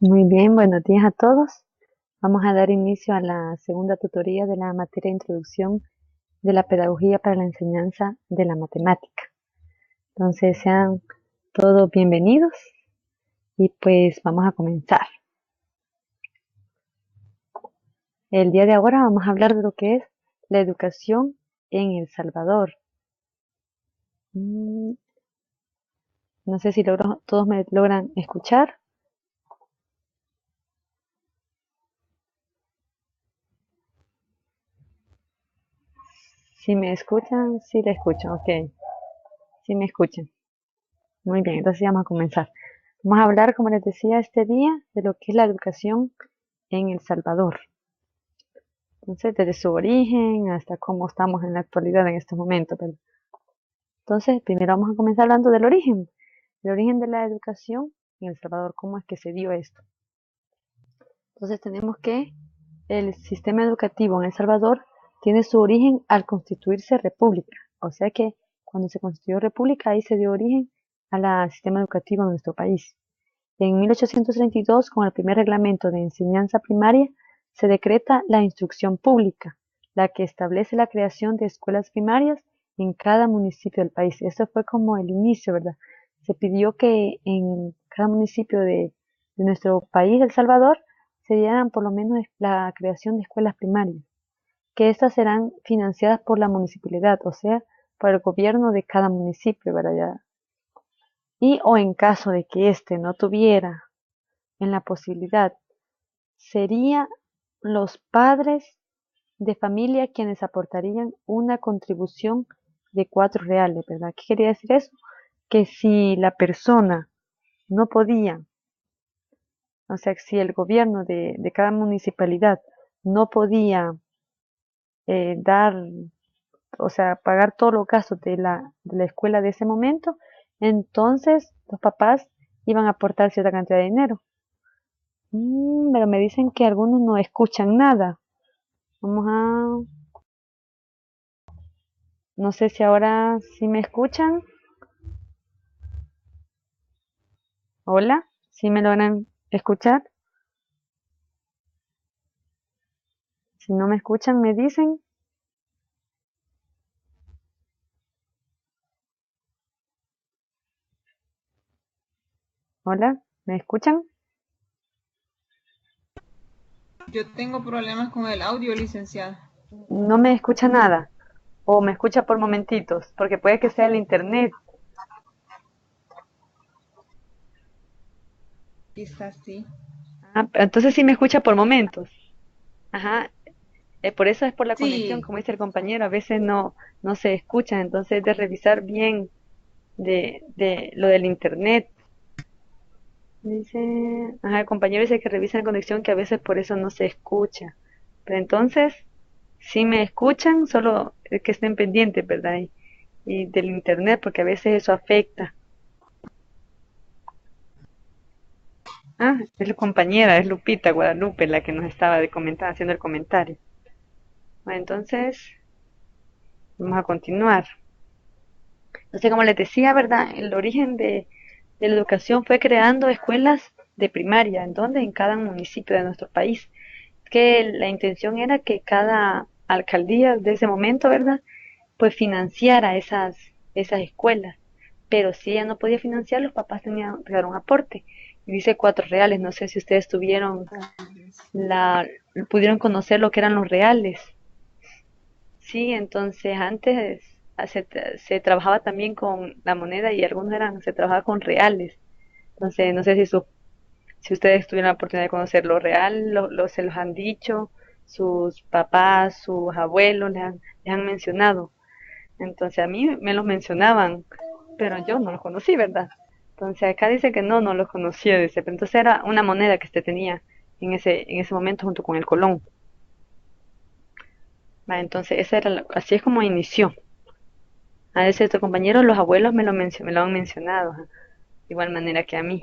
Muy bien, buenos días a todos. Vamos a dar inicio a la segunda tutoría de la materia Introducción de la Pedagogía para la Enseñanza de la Matemática. Entonces, sean todos bienvenidos y pues vamos a comenzar. El día de ahora vamos a hablar de lo que es la educación en El Salvador. No sé si todos me logran escuchar. Si me escuchan, sí le escuchan, ok. Sí me escuchan. Muy bien, entonces vamos a comenzar. Vamos a hablar, como les decía, este día de lo que es la educación en El Salvador. Entonces, desde su origen hasta cómo estamos en la actualidad en estos momentos, ¿verdad? Entonces, primero vamos a comenzar hablando del origen. El origen de la educación en El Salvador, cómo es que se dio esto. Entonces, tenemos que el sistema educativo en El Salvador tiene su origen al constituirse república. O sea que cuando se constituyó república, ahí se dio origen al sistema educativo en nuestro país. En 1832, con el primer reglamento de enseñanza primaria, se decreta la instrucción pública, la que establece la creación de escuelas primarias en cada municipio del país. Esto fue como el inicio, ¿verdad? Se pidió que en cada municipio de nuestro país, El Salvador, se dieran por lo menos la creación de escuelas primarias, que estas serán financiadas por la municipalidad, o sea, por el gobierno de cada municipio, ¿verdad? Y o en caso de que éste no tuviera en la posibilidad, serían los padres de familia quienes aportarían una contribución de 4 reales, ¿verdad? ¿Qué quería decir eso? Que si la persona no podía, o sea, si el gobierno de cada municipalidad no podía dar, o sea, pagar todos los gastos de la escuela de ese momento, entonces los papás iban a aportar cierta cantidad de dinero. Pero me dicen que algunos no escuchan nada. Vamos a, no sé si ahora sí me escuchan. Hola, ¿sí me logran escuchar? Si no me escuchan, me dicen. Hola, ¿me escuchan? Yo tengo problemas con el audio, licenciada. No me escucha nada. O me escucha por momentitos, porque puede que sea el internet. Quizás sí. Entonces sí me escucha por momentos. Ajá, por eso es por la conexión, Sí, como dice el compañero, a veces no se escuchan, entonces es de revisar bien de lo del internet. Dice, ajá, el compañero dice que revisa la conexión, que a veces por eso no se escucha. Pero entonces, si me escuchan, solo que estén pendientes, ¿verdad? Y del internet, porque a veces eso afecta. Es la compañera, es Lupita Guadalupe la que nos estaba haciendo el comentario. Bueno, entonces, vamos a continuar. Entonces, como les decía, ¿verdad? El origen de la educación fue creando escuelas de primaria, ¿en dónde? En cada municipio de nuestro país. Que la intención era que cada alcaldía de ese momento, ¿verdad? Pues financiara esas escuelas. Pero si ella no podía financiar, los papás tenían que dar un aporte. Y dice 4 reales, no sé si ustedes la, pudieron conocer lo que eran los reales. Sí, entonces antes se trabajaba también con la moneda y algunos se trabajaba con reales. Entonces, no sé si ustedes tuvieron la oportunidad de conocer lo real, se los han dicho, sus papás, sus abuelos les han mencionado. Entonces, a mí me los mencionaban, pero yo no los conocí, ¿verdad? Entonces, acá dice que no los conocía, dice, pero entonces era una moneda que se tenía en ese momento junto con el colón. Va, entonces, así es como inició. A ese otro compañero, los abuelos me lo han mencionado, ajá, de igual manera que a mí.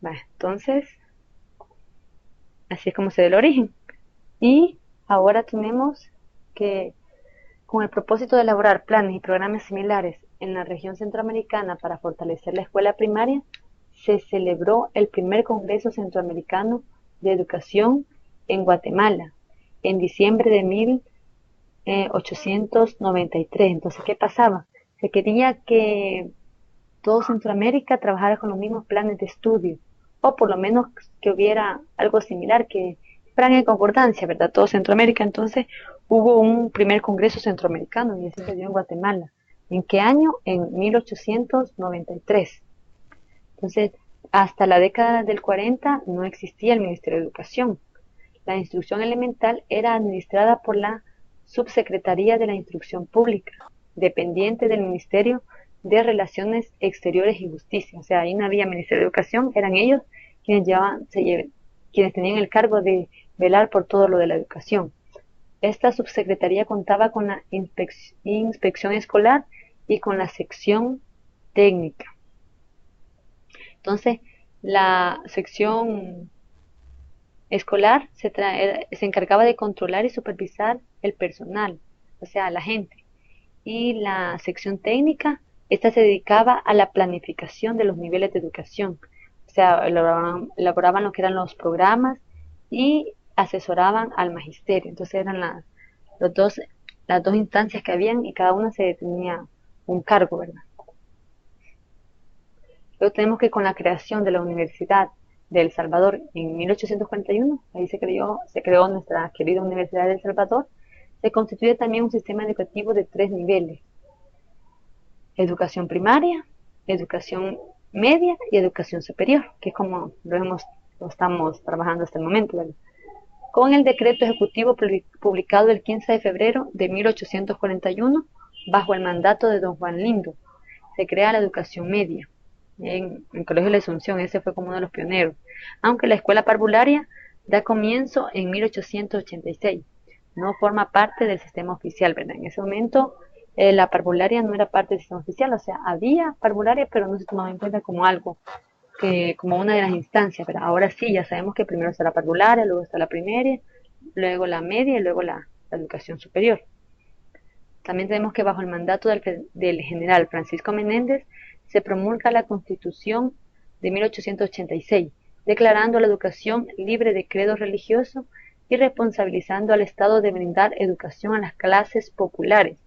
Va, entonces, así es como se da el origen. Y ahora tenemos que, con el propósito de elaborar planes y programas similares en la región centroamericana para fortalecer la escuela primaria, se celebró el primer Congreso Centroamericano de Educación en Guatemala, en diciembre de 1893. Entonces, ¿qué pasaba? Se quería que todo Centroamérica trabajara con los mismos planes de estudio, o por lo menos que hubiera algo similar, que fueran en concordancia, ¿verdad? Todo Centroamérica. Entonces, hubo un primer Congreso Centroamericano y ese se dio en Guatemala. ¿En qué año? En 1893. Entonces, hasta la década del 40 no existía el Ministerio de Educación. La instrucción elemental era administrada por la Subsecretaría de la Instrucción Pública, dependiente del Ministerio de Relaciones Exteriores y Justicia. O sea, ahí no había Ministerio de Educación, eran ellos quienes tenían el cargo de velar por todo lo de la educación. Esta subsecretaría contaba con la inspección escolar y con la sección técnica. Entonces, la sección escolar se encargaba de controlar y supervisar el personal, o sea, la gente. Y la sección técnica, esta se dedicaba a la planificación de los niveles de educación. O sea, elaboraban lo que eran los programas y asesoraban al magisterio. Entonces eran las dos instancias que habían y cada una se tenía un cargo, ¿verdad? Luego tenemos que con la creación de la Universidad de El Salvador en 1841, ahí se creó nuestra querida Universidad de El Salvador, se constituye también un sistema educativo de 3 niveles: educación primaria, educación media y educación superior, que es como lo estamos trabajando hasta el momento, ¿verdad? Con el decreto ejecutivo publicado el 15 de febrero de 1841, bajo el mandato de don Juan Lindo, se crea la educación media en el Colegio de la Asunción. Ese fue como uno de los pioneros, aunque la escuela parvularia da comienzo en 1886, no forma parte del sistema oficial, ¿verdad? En ese momento la parvularia no era parte del sistema oficial, o sea, había parvularia, pero no se tomaba en cuenta como algo, como una de las instancias, ¿verdad? Ahora sí, ya sabemos que primero está la parvularia, luego está la primaria, luego la media y luego la educación superior. También tenemos que bajo el mandato del general Francisco Menéndez se promulga la Constitución de 1886, declarando la educación libre de credo religioso y responsabilizando al Estado de brindar educación a las clases populares,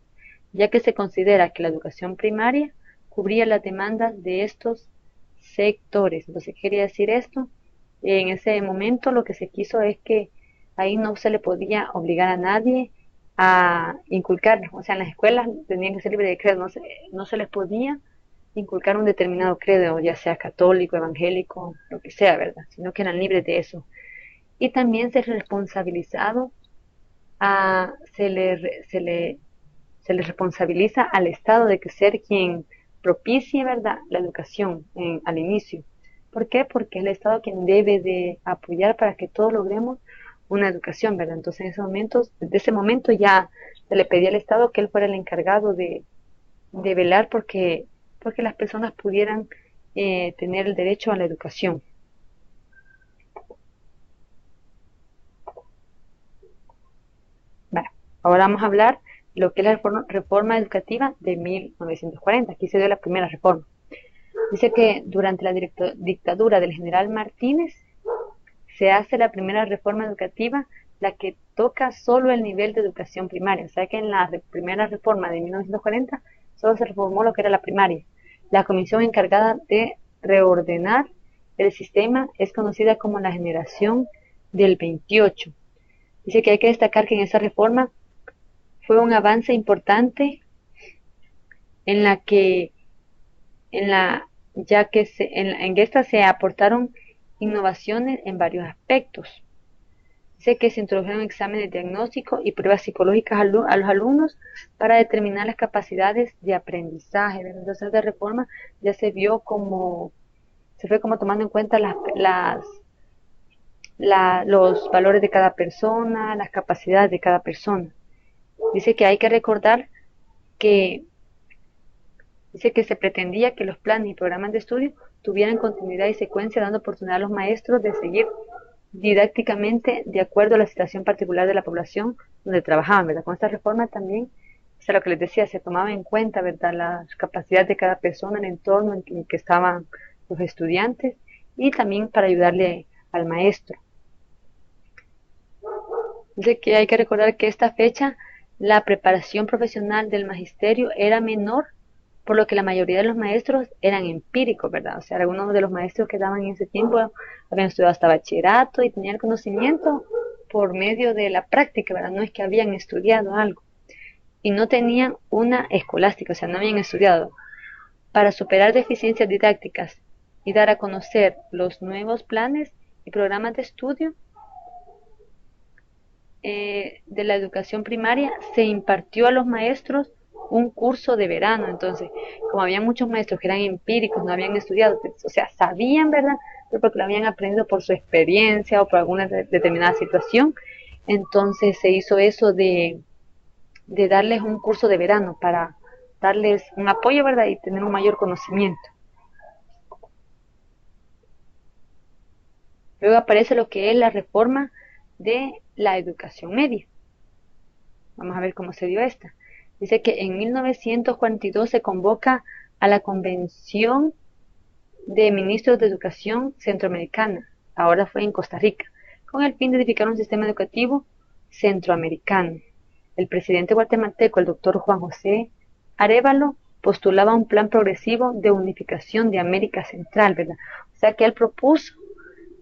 ya que se considera que la educación primaria cubría las demandas de estos sectores. Entonces, ¿qué quería decir esto? En ese momento lo que se quiso es que ahí no se le podía obligar a nadie a inculcar, o sea, en las escuelas tenían que ser libres de credo, no se les podía inculcar un determinado credo, ya sea católico, evangélico, lo que sea, ¿verdad? Sino que eran libres de eso. Y también se responsabilizado a, se le responsabiliza al Estado de que ser quien propicie, ¿verdad?, la educación al inicio. ¿Por qué? Porque es el Estado quien debe de apoyar para que todos logremos una educación, ¿verdad? Entonces, desde ese momento ya se le pedía al Estado que él fuera el encargado de velar porque las personas pudieran tener el derecho a la educación. Bueno, ahora vamos a hablar de lo que es la reforma educativa de 1940. Aquí se dio la primera reforma. Dice que durante la dictadura del general Martínez se hace la primera reforma educativa, la que toca solo el nivel de educación primaria. O sea que en la primera reforma de 1940 solo se reformó lo que era la primaria. La comisión encargada de reordenar el sistema es conocida como la generación del 28. Dice que hay que destacar que en esa reforma fue un avance importante en la que en esta se aportaron innovaciones en varios aspectos. Dice que se introdujeron exámenes de diagnóstico y pruebas psicológicas a los alumnos para determinar las capacidades de aprendizaje. Entonces, esta reforma ya se fue como tomando en cuenta los valores de cada persona, las capacidades de cada persona. Dice que hay que recordar que se pretendía que los planes y programas de estudio tuvieran continuidad y secuencia, dando oportunidad a los maestros de seguir didácticamente de acuerdo a la situación particular de la población donde trabajaban, ¿verdad? Con esta reforma también, o sea, lo que les decía, se tomaba en cuenta, ¿verdad?, las capacidades de cada persona, el entorno en que estaban los estudiantes y también para ayudarle al maestro. Dice que hay que recordar que esta fecha la preparación profesional del magisterio era menor, por lo que la mayoría de los maestros eran empíricos, ¿verdad? O sea, algunos de los maestros que daban en ese tiempo habían estudiado hasta bachillerato y tenían conocimiento por medio de la práctica, ¿verdad? No es que habían estudiado algo y no tenían una escolástica, o sea, no habían estudiado. Para superar deficiencias didácticas y dar a conocer los nuevos planes y programas de estudio de la educación primaria, se impartió a los maestros un curso de verano. Entonces, como había muchos maestros que eran empíricos, no habían estudiado, o sea, sabían, ¿verdad? Pero porque lo habían aprendido por su experiencia o por alguna determinada situación, entonces se hizo eso de darles un curso de verano para darles un apoyo, ¿verdad? Y tener un mayor conocimiento. Luego aparece lo que es la reforma de la educación media. Vamos a ver cómo se dio esta. Dice que en 1942 se convoca a la Convención de Ministros de Educación Centroamericana, ahora fue en Costa Rica, con el fin de edificar un sistema educativo centroamericano. El presidente guatemalteco, el doctor Juan José Arévalo, postulaba un plan progresivo de unificación de América Central, ¿verdad? O sea que él propuso,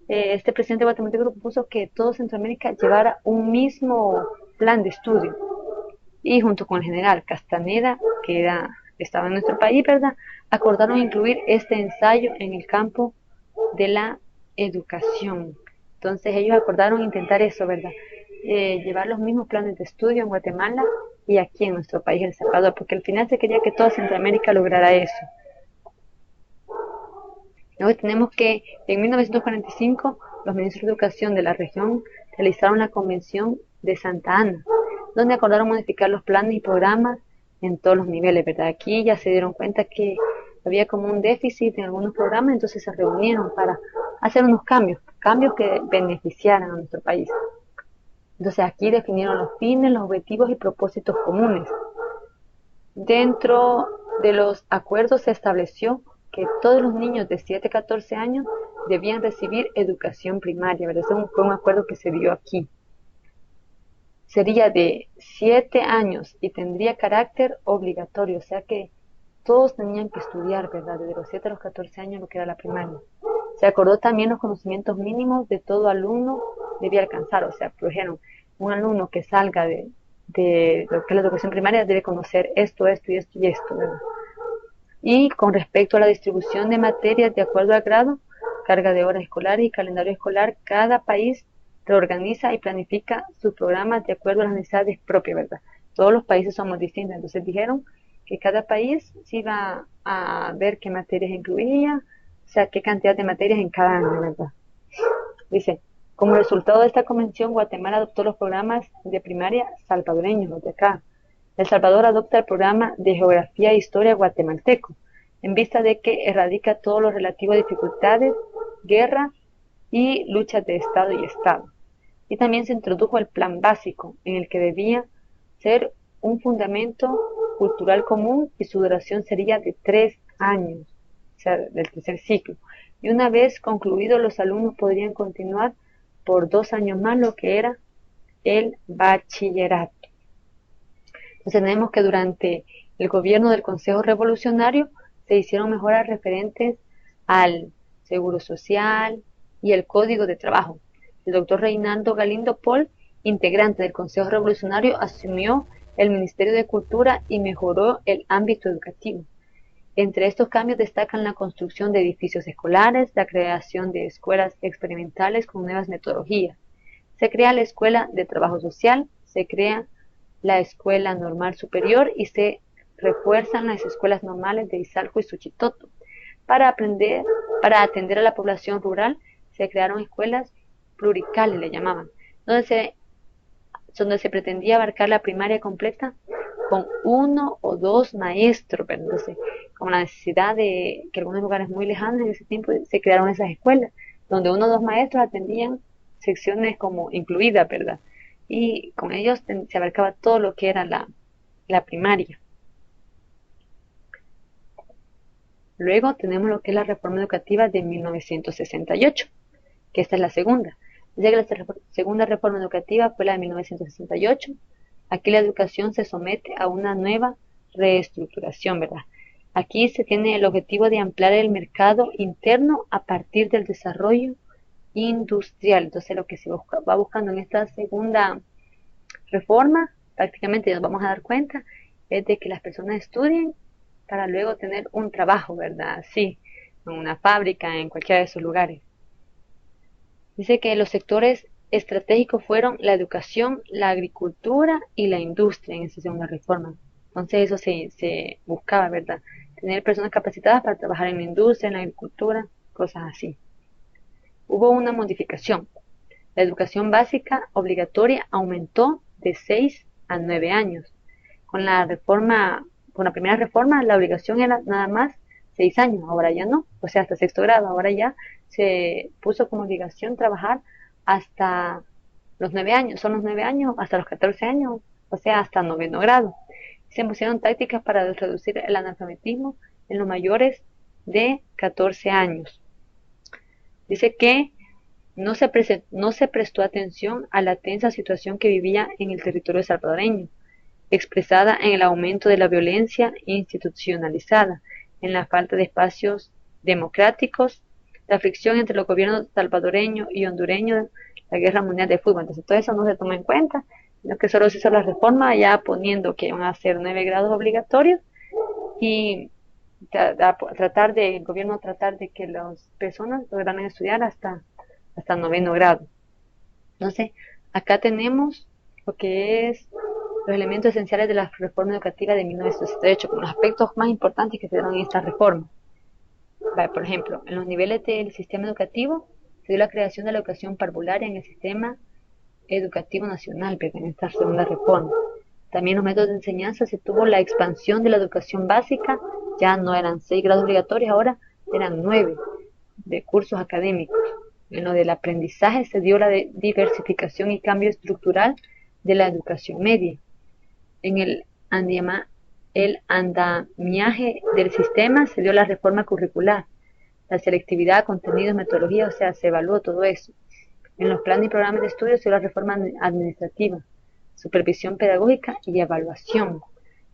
este presidente guatemalteco propuso que todo Centroamérica llevara un mismo plan de estudio. Y junto con el general Castaneda, que estaba en nuestro país, ¿verdad?, acordaron incluir este ensayo en el campo de la educación. Entonces ellos acordaron intentar eso, ¿verdad? Llevar los mismos planes de estudio en Guatemala y aquí en nuestro país, El Salvador, porque al final se quería que toda Centroamérica lograra eso. Luego tenemos que en 1945 los ministros de Educación de la región realizaron la Convención de Santa Ana, donde acordaron modificar los planes y programas en todos los niveles, ¿verdad? Aquí ya se dieron cuenta que había como un déficit en algunos programas, entonces se reunieron para hacer unos cambios que beneficiaran a nuestro país. Entonces aquí definieron los fines, los objetivos y propósitos comunes. Dentro de los acuerdos se estableció que todos los niños de 7 a 14 años debían recibir educación primaria, ¿verdad? Ese fue un acuerdo que se dio aquí. Sería de 7 años y tendría carácter obligatorio, o sea que todos tenían que estudiar, ¿verdad? Desde los 7 a los 14 años lo que era la primaria. Se acordó también los conocimientos mínimos de todo alumno debía alcanzar, o sea, por ejemplo, un alumno que salga de lo que es la educación primaria debe conocer esto, esto y esto y esto, ¿verdad? Y con respecto a la distribución de materias de acuerdo al grado, carga de horas escolares y calendario escolar, cada país reorganiza y planifica sus programas de acuerdo a las necesidades propias, ¿verdad? Todos los países somos distintos, entonces dijeron que cada país se iba a ver qué materias incluía, o sea, qué cantidad de materias en cada año, ¿verdad? Dice, como resultado de esta convención, Guatemala adoptó los programas de primaria salvadoreños, los de acá. El Salvador adopta el programa de Geografía e Historia guatemalteco, en vista de que erradica todo lo relativo a dificultades, guerra y luchas de Estado y Estado. Y también se introdujo el plan básico, en el que debía ser un fundamento cultural común y su duración sería de 3 años, o sea, del tercer ciclo. Y una vez concluidos, los alumnos podrían continuar por 2 años más, lo que era el bachillerato. Entonces tenemos que durante el gobierno del Consejo Revolucionario se hicieron mejoras referentes al seguro social y el código de trabajo. El doctor Reinaldo Galindo Paul, integrante del Consejo Revolucionario, asumió el Ministerio de Cultura y mejoró el ámbito educativo. Entre estos cambios destacan la construcción de edificios escolares, la creación de escuelas experimentales con nuevas metodologías. Se crea la Escuela de Trabajo Social, se crea la Escuela Normal Superior y se refuerzan las escuelas normales de Izalco y Suchitoto. Para atender a la población rural, se crearon escuelas pluricales, le llamaban, donde se pretendía abarcar la primaria completa con 1 o 2 maestros, pero entonces, con la necesidad de que algunos lugares muy lejanos en ese tiempo se crearon esas escuelas, donde 1 o 2 maestros atendían secciones como incluidas, ¿verdad? Y con ellos se abarcaba todo lo que era la primaria. Luego tenemos lo que es la reforma educativa de 1968, que esta es la segunda. Dice que la segunda reforma educativa fue la de 1968. Aquí la educación se somete a una nueva reestructuración, ¿verdad? Aquí se tiene el objetivo de ampliar el mercado interno a partir del desarrollo industrial. Entonces lo que se va buscando en esta segunda reforma, prácticamente nos vamos a dar cuenta, es de que las personas estudien para luego tener un trabajo, ¿verdad? Sí, en una fábrica, en cualquiera de esos lugares. Dice que los sectores estratégicos fueron la educación, la agricultura y la industria en esa segunda reforma. Entonces eso se buscaba, ¿verdad? Tener personas capacitadas para trabajar en la industria, en la agricultura, cosas así. Hubo una modificación. La educación básica obligatoria aumentó de 6 a 9 años. Con la primera reforma, la obligación era nada más 6 años, ahora ya no, o sea, hasta sexto grado, ahora ya se puso como obligación trabajar hasta los 9 años, son los 9 años, hasta los 14 años, o sea, hasta noveno grado. Se pusieron tácticas para reducir el analfabetismo en los mayores de 14 años. Dice que no se prestó atención a la tensa situación que vivía en el territorio salvadoreño, expresada en el aumento de la violencia institucionalizada, en la falta de espacios democráticos, la fricción entre los gobiernos salvadoreño y hondureño, la guerra mundial de fútbol. Entonces todo eso no se toma en cuenta, sino que solo se hizo la reforma ya poniendo que van a ser 9 grados obligatorios y el gobierno tratar de que las personas lograran estudiar hasta noveno grado. Entonces, acá tenemos lo que es los elementos esenciales de la reforma educativa de 1968, con los aspectos más importantes que se dieron en esta reforma. Por ejemplo, en los niveles del sistema educativo se dio la creación de la educación parvularia en el sistema educativo nacional, pero en esta segunda reforma. También los métodos de enseñanza se tuvo la expansión de la educación básica, ya no eran 6 grados obligatorios, ahora eran 9 de cursos académicos. En lo del aprendizaje se dio la diversificación y cambio estructural de la educación media. En el andamiaje del sistema se dio la reforma curricular, la selectividad, contenidos, metodología, o sea, se evaluó todo eso. En los planes y programas de estudio se dio la reforma administrativa, supervisión pedagógica y evaluación.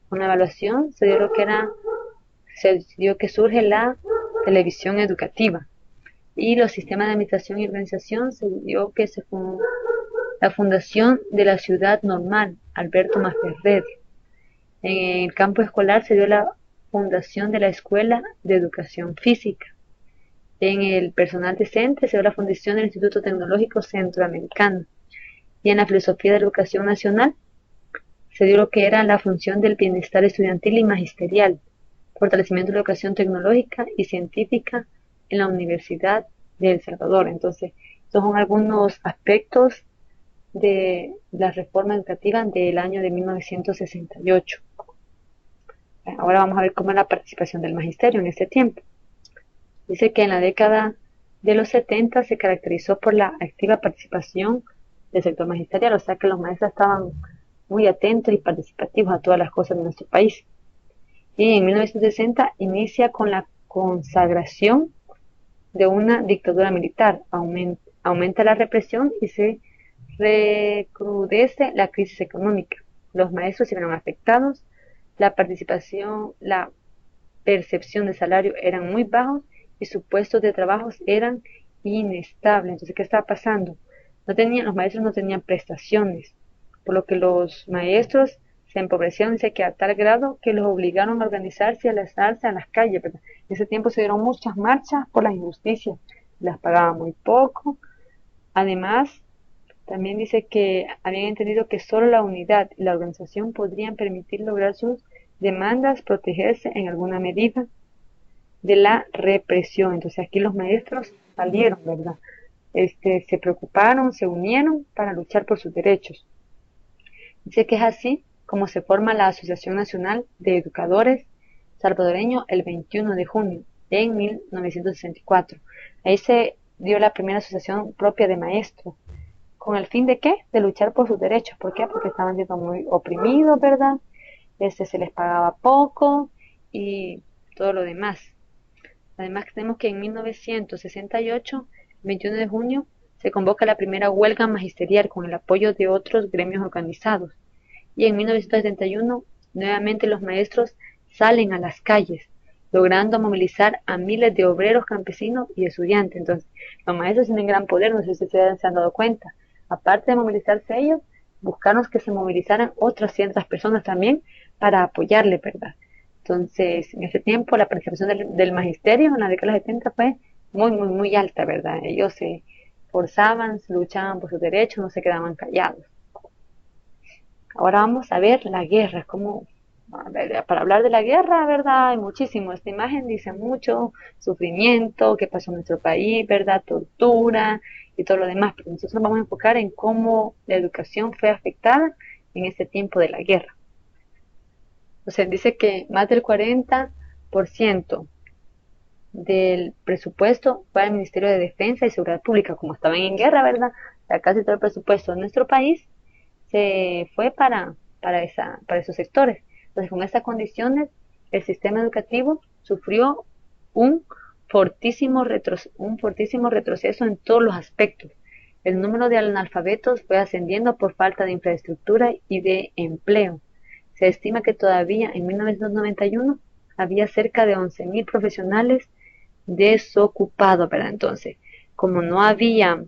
Con la evaluación se dio que surge la televisión educativa. Y los sistemas de administración y organización se dio que se fundó la fundación de la ciudad normal, Alberto Masferrer. En el campo escolar se dio la fundación de la Escuela de Educación Física. En el personal docente se dio la fundación del Instituto Tecnológico Centroamericano. Y en la filosofía de la educación nacional se dio lo que era la función del bienestar estudiantil y magisterial, fortalecimiento de la educación tecnológica y científica en la Universidad de El Salvador. Entonces, estos son algunos aspectos de la reforma educativa del año de 1968. Ahora vamos a ver cómo es la participación del magisterio en este tiempo. Dice que en la década de los 70 se caracterizó por la activa participación del sector magisterial, o sea que los maestros estaban muy atentos y participativos a todas las cosas de nuestro país. Y en 1960 inicia con la consagración de una dictadura militar, aumenta la represión y se recrudece la crisis económica. Los maestros se vieron afectados, la percepción de salario eran muy bajos y sus puestos de trabajo eran inestables. Entonces, ¿qué estaba pasando? Los maestros no tenían prestaciones, por lo que los maestros se empobrecieron, dice que a tal grado que los obligaron a organizarse y a alzarse a las calles, ¿verdad? En ese tiempo se dieron muchas marchas por la injusticia, las pagaban muy poco. Además, también dice que habían entendido que solo la unidad y la organización podrían permitir lograr sus demandas, protegerse en alguna medida de la represión. Entonces aquí los maestros salieron, ¿verdad? Se preocuparon, se unieron para luchar por sus derechos. Dice que es así como se forma la Asociación Nacional de Educadores Salvadoreños el 21 de junio en 1964. Ahí se dio la primera asociación propia de maestros. ¿Con el fin de qué? De luchar por sus derechos. ¿Por qué? Porque estaban siendo muy oprimidos, ¿verdad? Se les pagaba poco y todo lo demás. Además, tenemos que en 1968, el 21 de junio, se convoca la primera huelga magisterial con el apoyo de otros gremios organizados. Y en 1971, nuevamente los maestros salen a las calles, logrando movilizar a miles de obreros, campesinos y estudiantes. Entonces, los maestros tienen gran poder, no sé si ustedes se han dado cuenta. Aparte de movilizarse ellos, buscaron que se movilizaran otras ciertas personas también para apoyarle, ¿verdad? Entonces, en ese tiempo, la participación del magisterio en la década de 70 fue muy, muy, muy alta, ¿verdad? Ellos se forzaban, luchaban por sus derechos, no se quedaban callados. Ahora vamos a ver la guerra, como para hablar de la guerra, ¿verdad? Hay muchísimo. Esta imagen dice mucho, sufrimiento, qué pasó en nuestro país, ¿verdad? Tortura y todo lo demás. Pero nosotros nos vamos a enfocar en cómo la educación fue afectada en este tiempo de la guerra. O sea, dice que más del 40% del presupuesto fue al Ministerio de Defensa y Seguridad Pública, como estaban en guerra, ¿verdad? O sea, casi todo el presupuesto de nuestro país se fue para esos sectores. Entonces, con estas condiciones, el sistema educativo sufrió un fortísimo retroceso en todos los aspectos. El número de analfabetos fue ascendiendo por falta de infraestructura y de empleo. Se estima que todavía en 1991 había cerca de 11.000 profesionales desocupados, ¿verdad? Entonces, como no había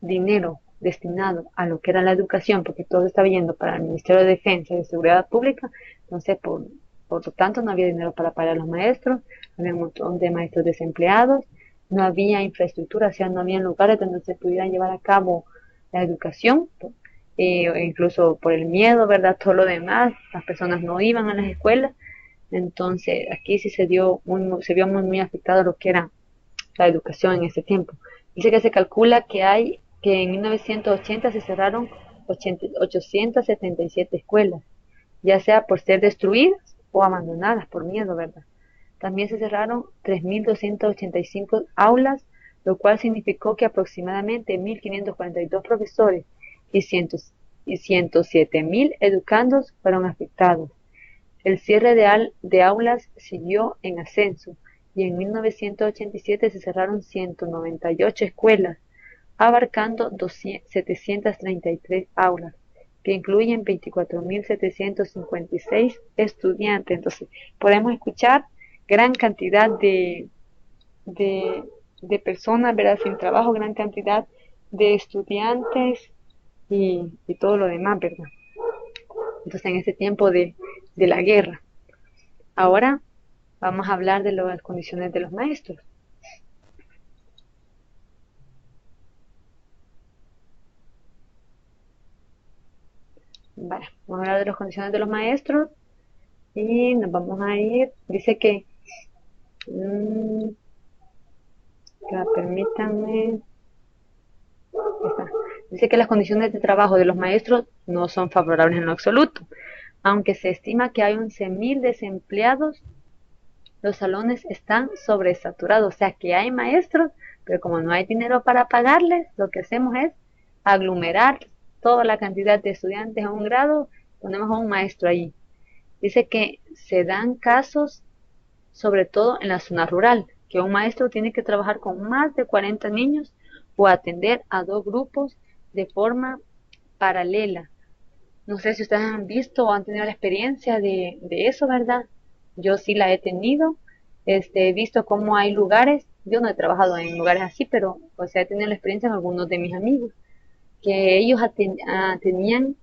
dinero destinado a lo que era la educación, porque todo estaba yendo para el Ministerio de Defensa y de Seguridad Pública, entonces por lo tanto no había dinero para pagar a los maestros, había un montón de maestros desempleados, no había infraestructura, o sea, no había lugares donde se pudiera llevar a cabo la educación, incluso por el miedo, ¿verdad? Todo lo demás, las personas no iban a las escuelas, entonces aquí sí se vio muy afectado lo que era la educación en ese tiempo. Dice que se calcula que en 1980 se cerraron 877 escuelas, ya sea por ser destruidas o abandonadas por miedo, ¿verdad? También se cerraron 3.285 aulas, lo cual significó que aproximadamente 1.542 profesores y 107.000 educandos fueron afectados. El cierre de aulas siguió en ascenso y en 1987 se cerraron 198 escuelas, abarcando 733 aulas, que incluyen 24.756 estudiantes. Entonces, podemos escuchar gran cantidad de, de personas, ¿verdad? Sin trabajo, gran cantidad de estudiantes y todo lo demás, ¿verdad? Entonces, en este tiempo de la guerra. Ahora vamos a hablar de las condiciones de los maestros. Vale, vamos a hablar de las condiciones de los maestros y nos vamos a ir. Dice que, permítanme, está. Dice que las condiciones de trabajo de los maestros no son favorables en lo absoluto. Aunque se estima que hay 11.000 desempleados, los salones están sobresaturados. O sea que hay maestros, pero como no hay dinero para pagarles, lo que hacemos es aglomerar toda la cantidad de estudiantes a un grado, ponemos a un maestro ahí. Dice que se dan casos, sobre todo en la zona rural, que un maestro tiene que trabajar con más de 40 niños o atender a 2 grupos de forma paralela. No sé si ustedes han visto o han tenido la experiencia de eso, ¿verdad? Yo sí la he tenido. He visto cómo hay lugares, yo no he trabajado en lugares así, pero o sea, he tenido la experiencia en algunos de mis amigos, que ellos tenían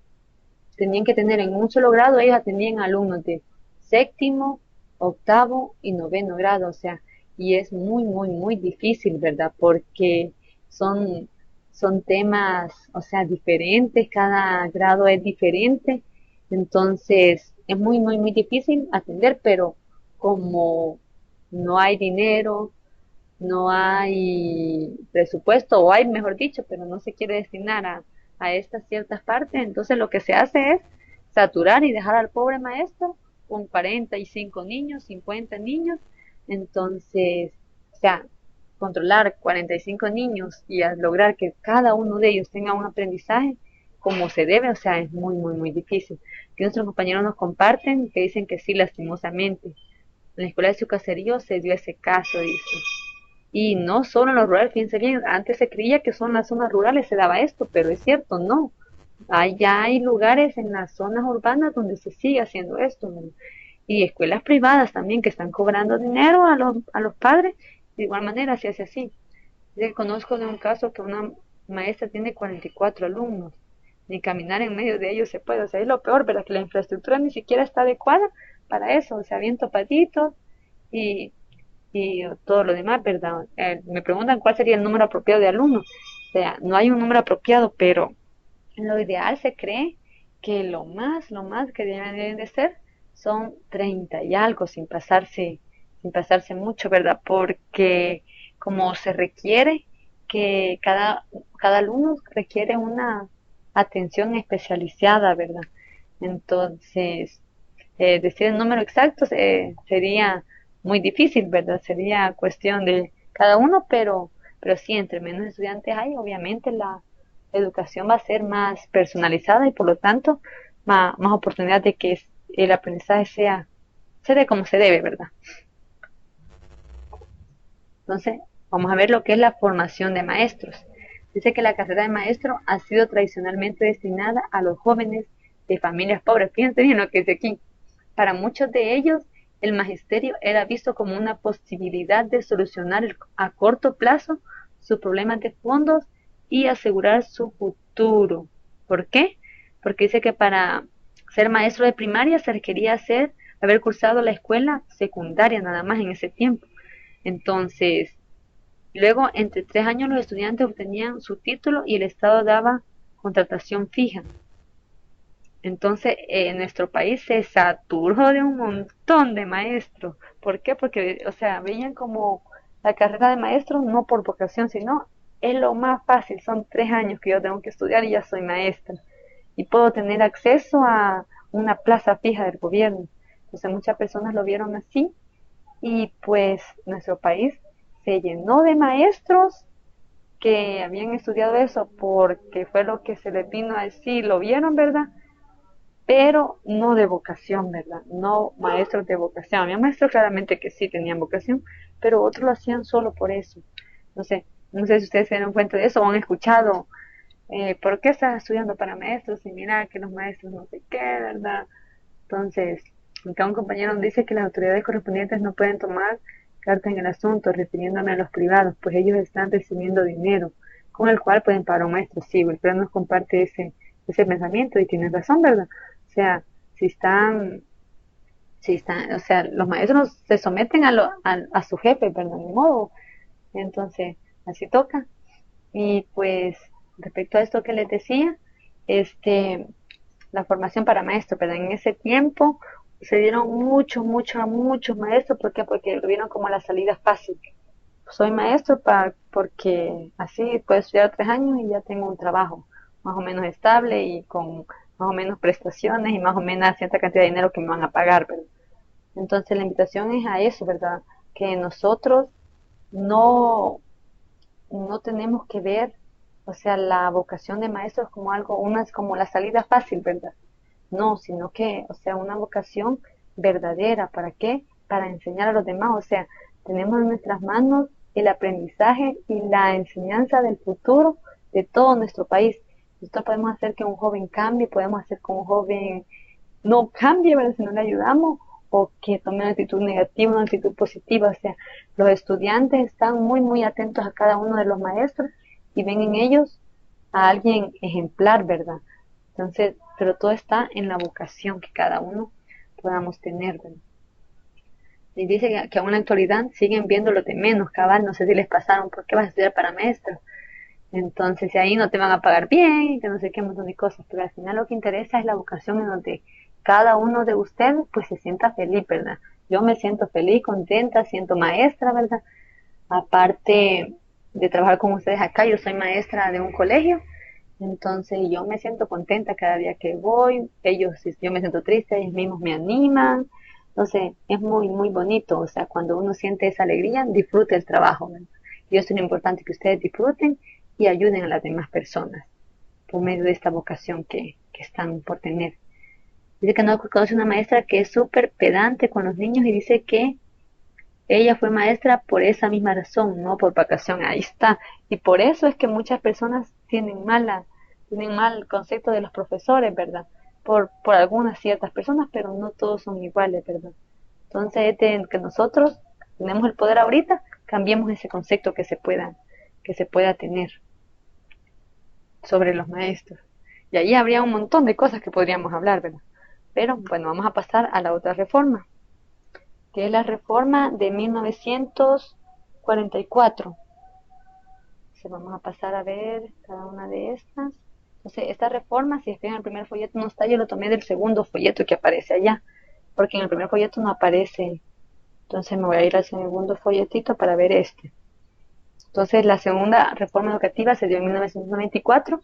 que tener en un solo grado, ellos atendían alumnos de séptimo, octavo y noveno grado, o sea, y es muy, muy, muy difícil, ¿verdad? Porque son, son temas, o sea, diferentes, cada grado es diferente, entonces es muy, muy, muy difícil atender, pero como no hay dinero, no hay presupuesto, o hay, mejor dicho, pero no se quiere destinar a estas ciertas partes, entonces lo que se hace es saturar y dejar al pobre maestro con 45 niños, 50 niños, entonces, o sea, controlar 45 niños y lograr que cada uno de ellos tenga un aprendizaje como se debe, o sea, es muy, muy, muy difícil. Que nuestros compañeros nos comparten, que dicen que sí, lastimosamente, En la escuela de su caserío se dio ese caso, dice. Y no solo en los rurales, fíjense bien, antes se creía que solo en las zonas rurales se daba esto, pero es cierto, no. Ya hay lugares en las zonas urbanas donde se sigue haciendo esto, ¿no? Y escuelas privadas también que están cobrando dinero a los padres, de igual manera se hace así. Yo conozco de un caso que una maestra tiene 44 alumnos, ni caminar en medio de ellos se puede, o sea, es lo peor, ¿verdad? Que la infraestructura ni siquiera está adecuada para eso, o sea, bien topaditos y, y todo lo demás, ¿verdad? Me preguntan cuál sería el número apropiado de alumnos, o sea, no hay un número apropiado, pero en lo ideal se cree que lo más que deben de ser son 30 y algo, sin pasarse mucho, ¿verdad? Porque como se requiere que cada alumno requiere una atención especializada, ¿verdad? Entonces, decir el número exacto sería muy difícil, ¿verdad? Sería cuestión de cada uno, pero sí, entre menos estudiantes hay, obviamente la educación va a ser más personalizada y por lo tanto más oportunidad de que el aprendizaje se dé como se debe, ¿verdad? Entonces, vamos a ver lo que es la formación de maestros. Dice que la carrera de maestro ha sido tradicionalmente destinada a los jóvenes de familias pobres. Fíjense bien lo que dice aquí. Para muchos de ellos, el magisterio era visto como una posibilidad de solucionar a corto plazo sus problemas de fondos y asegurar su futuro. ¿Por qué? Porque dice que para ser maestro de primaria se requería haber cursado la escuela secundaria nada más en ese tiempo. Entonces, luego, entre 3 años los estudiantes obtenían su título y el Estado daba contratación fija. Entonces, en nuestro país se saturó de un montón de maestros. ¿Por qué? Porque, o sea, veían como la carrera de maestro no por vocación, sino es lo más fácil. Son 3 años que yo tengo que estudiar y ya soy maestra. Y puedo tener acceso a una plaza fija del gobierno. Entonces, muchas personas lo vieron así y pues nuestro país se llenó de maestros que habían estudiado eso porque fue lo que se les vino a decir, lo vieron, ¿verdad? Pero no de vocación, ¿verdad? No maestros de vocación. Había maestros claramente que sí tenían vocación, pero otros lo hacían solo por eso. No sé, no sé si ustedes se dieron cuenta de eso o han escuchado, ¿por qué estás estudiando para maestros? Y mira que los maestros no sé qué, ¿verdad? Entonces, acá un compañero nos dice que las autoridades correspondientes no pueden tomar carta en el asunto, refiriéndome a los privados, pues ellos están recibiendo dinero, con el cual pueden pagar un maestro. Sí, Wilfredo nos comparte ese pensamiento y tiene razón, ¿verdad? O sea, si están, o sea, los maestros se someten a su jefe, ¿verdad? Ni modo. Entonces, así toca. Y pues, respecto a esto que les decía, este, la formación para maestros, pero en ese tiempo se dieron muchos maestros. ¿Por qué? Porque lo vieron como la salida fácil. Soy maestro porque así puedo estudiar 3 años y ya tengo un trabajo más o menos estable y con más o menos prestaciones y más o menos cierta cantidad de dinero que me van a pagar, ¿verdad? Entonces la invitación es a eso, ¿verdad? Que nosotros no, no tenemos que ver, o sea, la vocación de maestros como algo, una es como la salida fácil, ¿verdad? No, sino que, o sea, una vocación verdadera. ¿Para qué? Para enseñar a los demás. O sea, tenemos en nuestras manos el aprendizaje y la enseñanza del futuro de todo nuestro país. Nosotros podemos hacer que un joven cambie, podemos hacer que un joven no cambie, ¿verdad? Si no le ayudamos, o que tome una actitud negativa, una actitud positiva. O sea, los estudiantes están muy atentos a cada uno de los maestros y ven en ellos a alguien ejemplar, ¿verdad? Entonces, pero todo está en la vocación que cada uno podamos tener, ¿verdad? Y dice que aún en la actualidad siguen viéndolo de menos, cabal, no sé si les pasaron, ¿por qué vas a estudiar para maestro? Entonces, si ahí no te van a pagar bien, que no sé qué, un montón de cosas, pero al final lo que interesa es la vocación en donde cada uno de ustedes pues se sienta feliz, ¿verdad? Yo me siento feliz, contenta, siento maestra, ¿verdad? Aparte de trabajar con ustedes acá, yo soy maestra de un colegio, entonces yo me siento contenta cada día que voy, ellos, si yo me siento triste, ellos mismos me animan, entonces es muy bonito, o sea, cuando uno siente esa alegría, disfrute el trabajo, ¿verdad? Y eso es lo importante, que ustedes disfruten y ayuden a las demás personas por medio de esta vocación que están por tener. Dice que no conoce una maestra que es súper pedante con los niños y dice que Ella fue maestra por esa misma razón, no por vacación, ahí está. Y por eso es que muchas personas tienen mal concepto de los profesores, ¿verdad? Por algunas ciertas personas, pero no todos son iguales, ¿verdad? Entonces, es de que nosotros tenemos el poder ahorita, cambiemos ese concepto que se pueda tener sobre los maestros. Y ahí habría un montón de cosas que podríamos hablar, ¿verdad? Pero bueno, vamos a pasar a la otra reforma, que es la reforma de 1944. Entonces vamos a pasar a ver cada una de estas. Entonces, esta reforma, si es en el primer folleto no está, yo lo tomé del segundo folleto que aparece allá, porque en el primer folleto no aparece. Entonces me voy a ir al segundo folletito para ver este. Entonces, la segunda reforma educativa se dio en 1994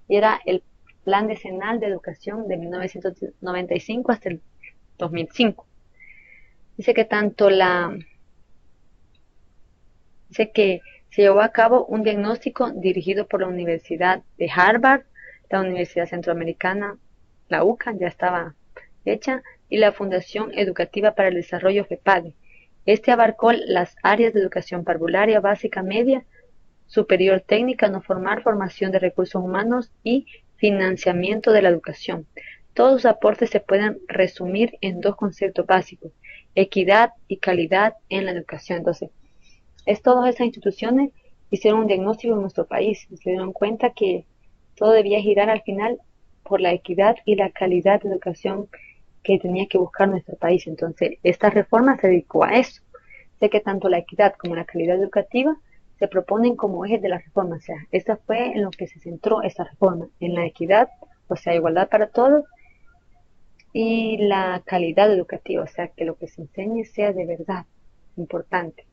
y era el Plan Decenal de Educación de 1995 hasta el 2005. Dice que dice que se llevó a cabo un diagnóstico dirigido por la Universidad de Harvard, la Universidad Centroamericana, la UCA, ya estaba hecha, y la Fundación Educativa para el Desarrollo FEPADE. Este abarcó las áreas de educación parvularia, básica, media, superior, técnica, no formal, formación de recursos humanos y financiamiento de la educación. Todos sus aportes se pueden resumir en dos conceptos básicos: equidad y calidad en la educación. Entonces, todas esas instituciones hicieron un diagnóstico en nuestro país y se dieron cuenta que todo debía girar al final por la equidad y la calidad de educación que tenía que buscar nuestro país. Entonces, esta reforma se dedicó a eso. Sé que tanto la equidad como la calidad educativa se proponen como ejes de la reforma. O sea, esa fue en lo que se centró esta reforma, en la equidad, o sea, igualdad para todos, y la calidad educativa, o sea, que lo que se enseñe sea de verdad importante.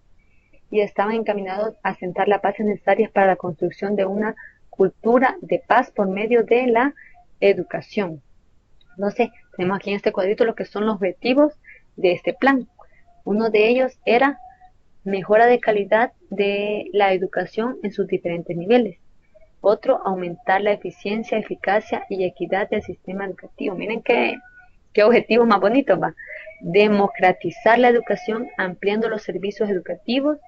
Y estaban encaminados a sentar las bases necesarias para la construcción de una cultura de paz por medio de la educación. Entonces, tenemos aquí en este cuadrito lo que son los objetivos de este plan. Uno de ellos era mejora de calidad de la educación en sus diferentes niveles. Otro, aumentar la eficiencia, eficacia y equidad del sistema educativo. Miren qué objetivo más bonito va. Democratizar la educación ampliando los servicios educativos,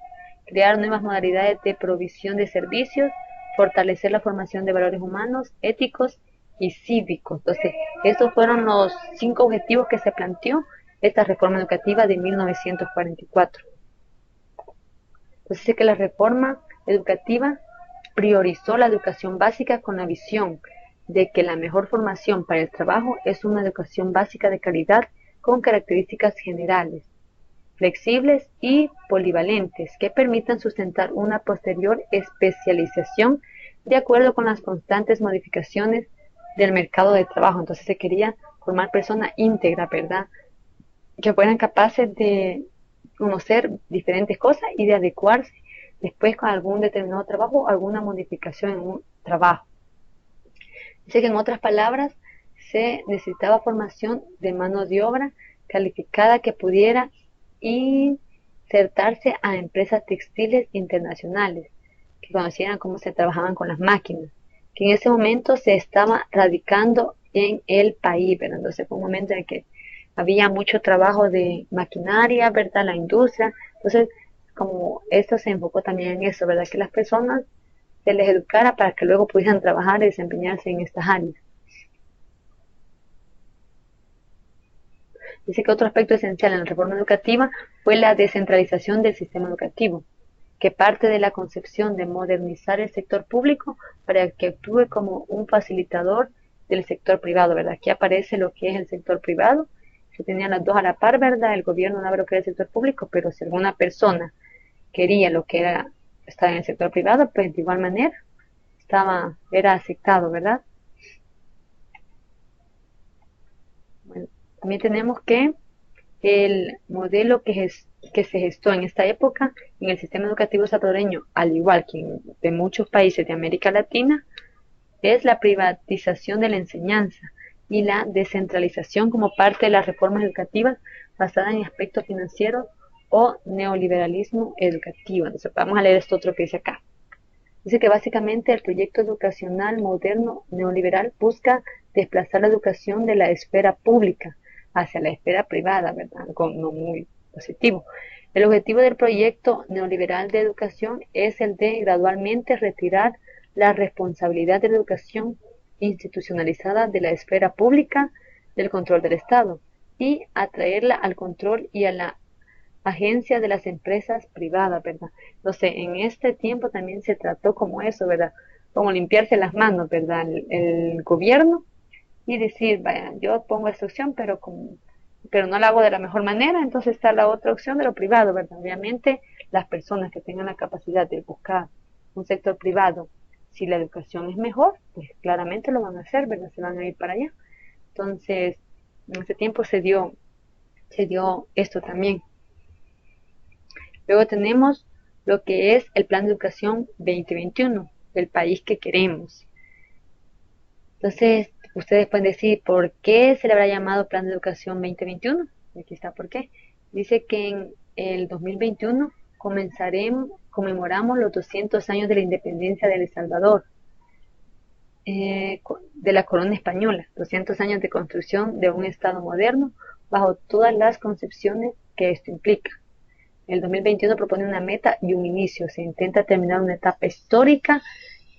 crear nuevas modalidades de provisión de servicios, fortalecer la formación de valores humanos, éticos y cívicos. Entonces, estos fueron los 5 objetivos que se planteó esta reforma educativa de 1944. Entonces dice que la reforma educativa priorizó la educación básica con la visión de que la mejor formación para el trabajo es una educación básica de calidad con características generales, flexibles y polivalentes que permitan sustentar una posterior especialización de acuerdo con las constantes modificaciones del mercado de trabajo. Entonces se quería formar personas íntegras, ¿verdad? Que fueran capaces de conocer diferentes cosas y de adecuarse después con algún determinado trabajo o alguna modificación en un trabajo. Dice que en otras palabras se necesitaba formación de mano de obra calificada que pudiera insertarse a empresas textiles internacionales, que conocieran cómo se trabajaban con las máquinas, que en ese momento se estaba radicando en el país, pero entonces fue un momento en que había mucho trabajo de maquinaria, ¿verdad? La industria. Entonces, como esto se enfocó también en eso, ¿verdad? Que las personas se les educara para que luego pudieran trabajar y desempeñarse en estas áreas. Dice que otro aspecto esencial en la reforma educativa fue la descentralización del sistema educativo, que parte de la concepción de modernizar el sector público para que actúe como un facilitador del sector privado, ¿verdad? Aquí aparece lo que es el sector privado. Se tenían las dos a la par, ¿verdad? El gobierno no sabe lo que era el sector público, pero si alguna persona quería lo que era estar en el sector privado, pues de igual manera era aceptado, ¿verdad? Bueno, también tenemos que el modelo que se gestó en esta época en el sistema educativo salvadoreño, al igual que en de muchos países de América Latina, es la privatización de la enseñanza y la descentralización como parte de las reformas educativas basadas en aspectos financieros o neoliberalismo educativo. Entonces, vamos a leer esto otro que dice acá. Dice que básicamente el proyecto educacional moderno neoliberal busca desplazar la educación de la esfera pública hacia la esfera privada, ¿verdad? Algo no muy positivo. El objetivo del proyecto neoliberal de educación es el de gradualmente retirar la responsabilidad de la educación institucionalizada de la esfera pública del control del Estado y atraerla al control y a la agencia de las empresas privadas, ¿verdad? Entonces, en este tiempo también se trató como eso, ¿verdad? Como limpiarse las manos, ¿verdad? El gobierno y decir, vaya, yo pongo esta opción, pero no la hago de la mejor manera, entonces está la otra opción de lo privado, ¿verdad? Obviamente, las personas que tengan la capacidad de buscar un sector privado, si la educación es mejor, pues claramente lo van a hacer, ¿verdad? Se van a ir para allá. Entonces, en ese tiempo se dio esto también. Luego tenemos lo que es el Plan de Educación 2021, del país que queremos. Entonces, ustedes pueden decir, ¿por qué se le habrá llamado Plan de Educación 2021? Y aquí está por qué. Dice que en el 2021 conmemoramos los 200 años de la independencia de El Salvador, de la corona española, 200 años de construcción de un Estado moderno bajo todas las concepciones que esto implica. El 2021 propone una meta y un inicio. Se intenta terminar una etapa histórica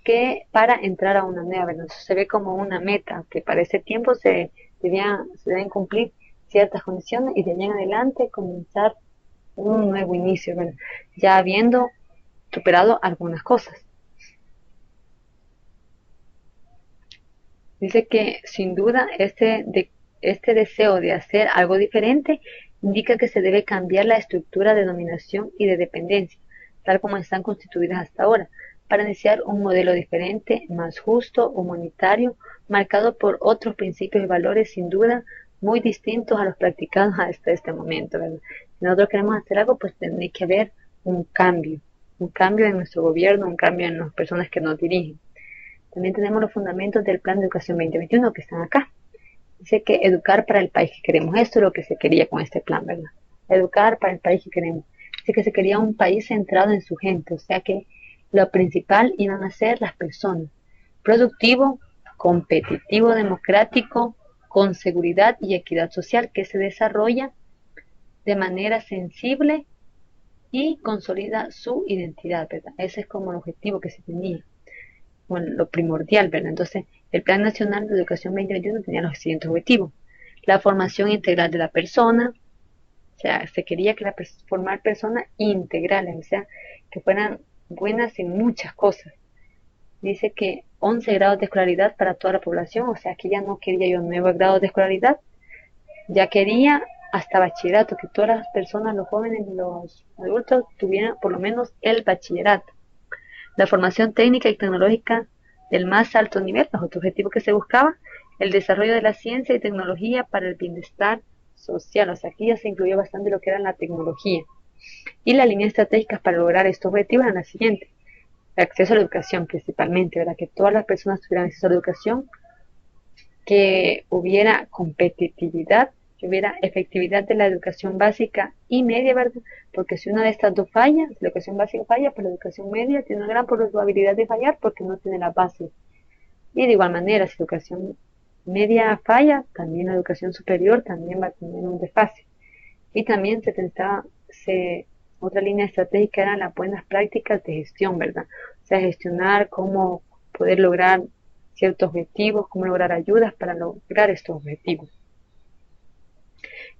que para entrar a una nueva, ¿verdad? Se ve como una meta, que para ese tiempo se deben cumplir ciertas condiciones y de allá en adelante comenzar un nuevo inicio, ¿verdad? Ya habiendo superado algunas cosas. Dice que sin duda este deseo de hacer algo diferente indica que se debe cambiar la estructura de dominación y de dependencia, tal como están constituidas hasta ahora, para iniciar un modelo diferente, más justo, humanitario, marcado por otros principios y valores sin duda muy distintos a los practicados hasta este momento, ¿verdad? Si nosotros queremos hacer algo, pues tiene que haber un cambio en nuestro gobierno, un cambio en las personas que nos dirigen. También tenemos los fundamentos del Plan de Educación 2021 que están acá. Dice que educar para el país que queremos. Esto es lo que se quería con este plan, ¿verdad? Educar para el país que queremos. Dice que se quería un país centrado en su gente, o sea que lo principal iban a ser las personas. Productivo, competitivo, democrático, con seguridad y equidad social, que se desarrolla de manera sensible y consolida su identidad, ¿verdad? Ese es como el objetivo que se tenía. Bueno, lo primordial, ¿verdad? Entonces, el Plan Nacional de Educación 2021 tenía los siguientes objetivos. La formación integral de la persona, o sea, se quería que formar personas integrales, o sea, que fueran buenas en muchas cosas. Dice que 11 grados de escolaridad para toda la población, o sea, que ya no quería yo 9 grados de escolaridad, ya quería hasta bachillerato, que todas las personas, los jóvenes y los adultos tuvieran por lo menos el bachillerato. La formación técnica y tecnológica del más alto nivel, los otros objetivos que se buscaba, el desarrollo de la ciencia y tecnología para el bienestar social, o sea, aquí ya se incluyó bastante lo que era la tecnología. Y las líneas estratégicas para lograr estos objetivos eran las siguientes: el acceso a la educación principalmente, ¿verdad? Que todas las personas tuvieran acceso a la educación, que hubiera competitividad, que hubiera efectividad de la educación básica y media, ¿verdad? Porque si una de estas dos falla, si la educación básica falla, pues la educación media tiene una gran probabilidad de fallar porque no tiene la base. Y de igual manera, si la educación media falla, también la educación superior también va a tener un desfase. Y también otra línea estratégica eran las buenas prácticas de gestión, ¿verdad? O sea, gestionar cómo poder lograr ciertos objetivos, cómo lograr ayudas para lograr estos objetivos.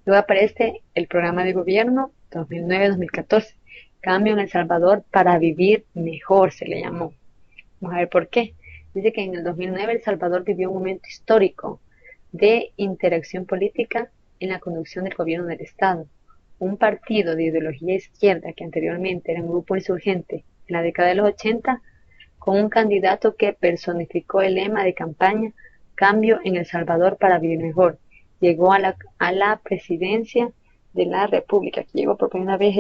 Luego aparece el programa de gobierno 2009-2014, Cambio en El Salvador para vivir mejor, se le llamó. Vamos a ver por qué. Dice que en el 2009 El Salvador vivió un momento histórico de interacción política en la conducción del gobierno del Estado. Un partido de ideología izquierda que anteriormente era un grupo insurgente en la década de los 80, con un candidato que personificó el lema de campaña Cambio en El Salvador para vivir mejor. Llegó a la presidencia de la República. Aquí llegó por primera vez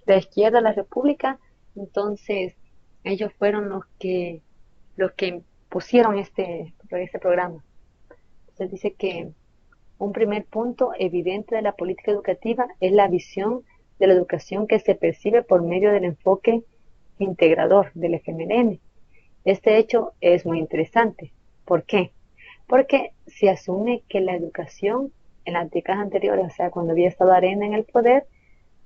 la izquierda a la República. Entonces, ellos fueron los que pusieron este programa. Entonces dice que un primer punto evidente de la política educativa es la visión de la educación que se percibe por medio del enfoque integrador del FMLN. Este hecho es muy interesante. ¿Por qué? Porque se asume que la educación en las décadas anteriores, o sea, cuando había estado Arena en el poder,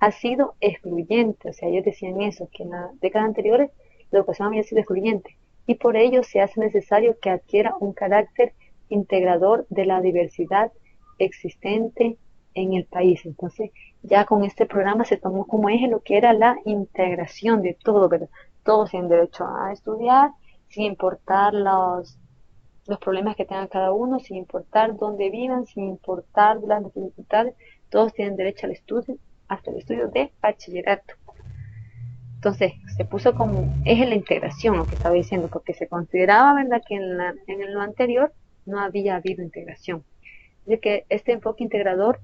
ha sido excluyente. O sea, ellos decían eso, que en las décadas anteriores la educación había sido excluyente y por ello se hace necesario que adquiera un carácter integrador de la diversidad existente en el país. Entonces, ya con este programa se tomó como eje lo que era la integración de todo, ¿verdad? Todos tienen derecho a estudiar, sin importar los problemas que tenga cada uno, sin importar dónde vivan, sin importar las dificultades, todos tienen derecho al estudio, hasta el estudio de bachillerato. Entonces, se puso como eje la integración, lo que estaba diciendo, porque se consideraba, ¿verdad?, que en lo anterior no había habido integración. Dice que este enfoque integrador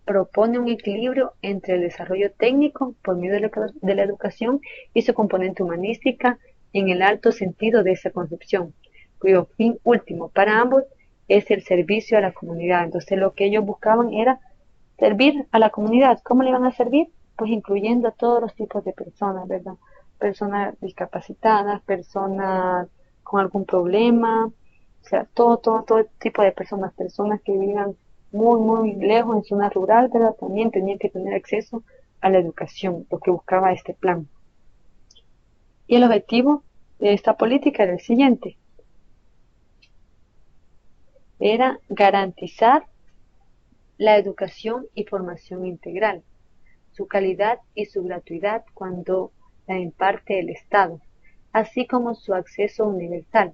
propone un equilibrio entre el desarrollo técnico por medio de la educación y su componente humanística en el alto sentido de esa concepción, cuyo fin último para ambos es el servicio a la comunidad. Entonces lo que ellos buscaban era servir a la comunidad. ¿Cómo le van a servir? Pues incluyendo a todos los tipos de personas, ¿verdad? Personas discapacitadas, personas con algún problema, o sea, todo tipo de personas, personas que vivan muy lejos en zona rural, ¿verdad? También tenían que tener acceso a la educación, lo que buscaba este plan. Y el objetivo de esta política era el siguiente: era garantizar la educación y formación integral, su calidad y su gratuidad cuando la imparte el Estado, así como su acceso universal,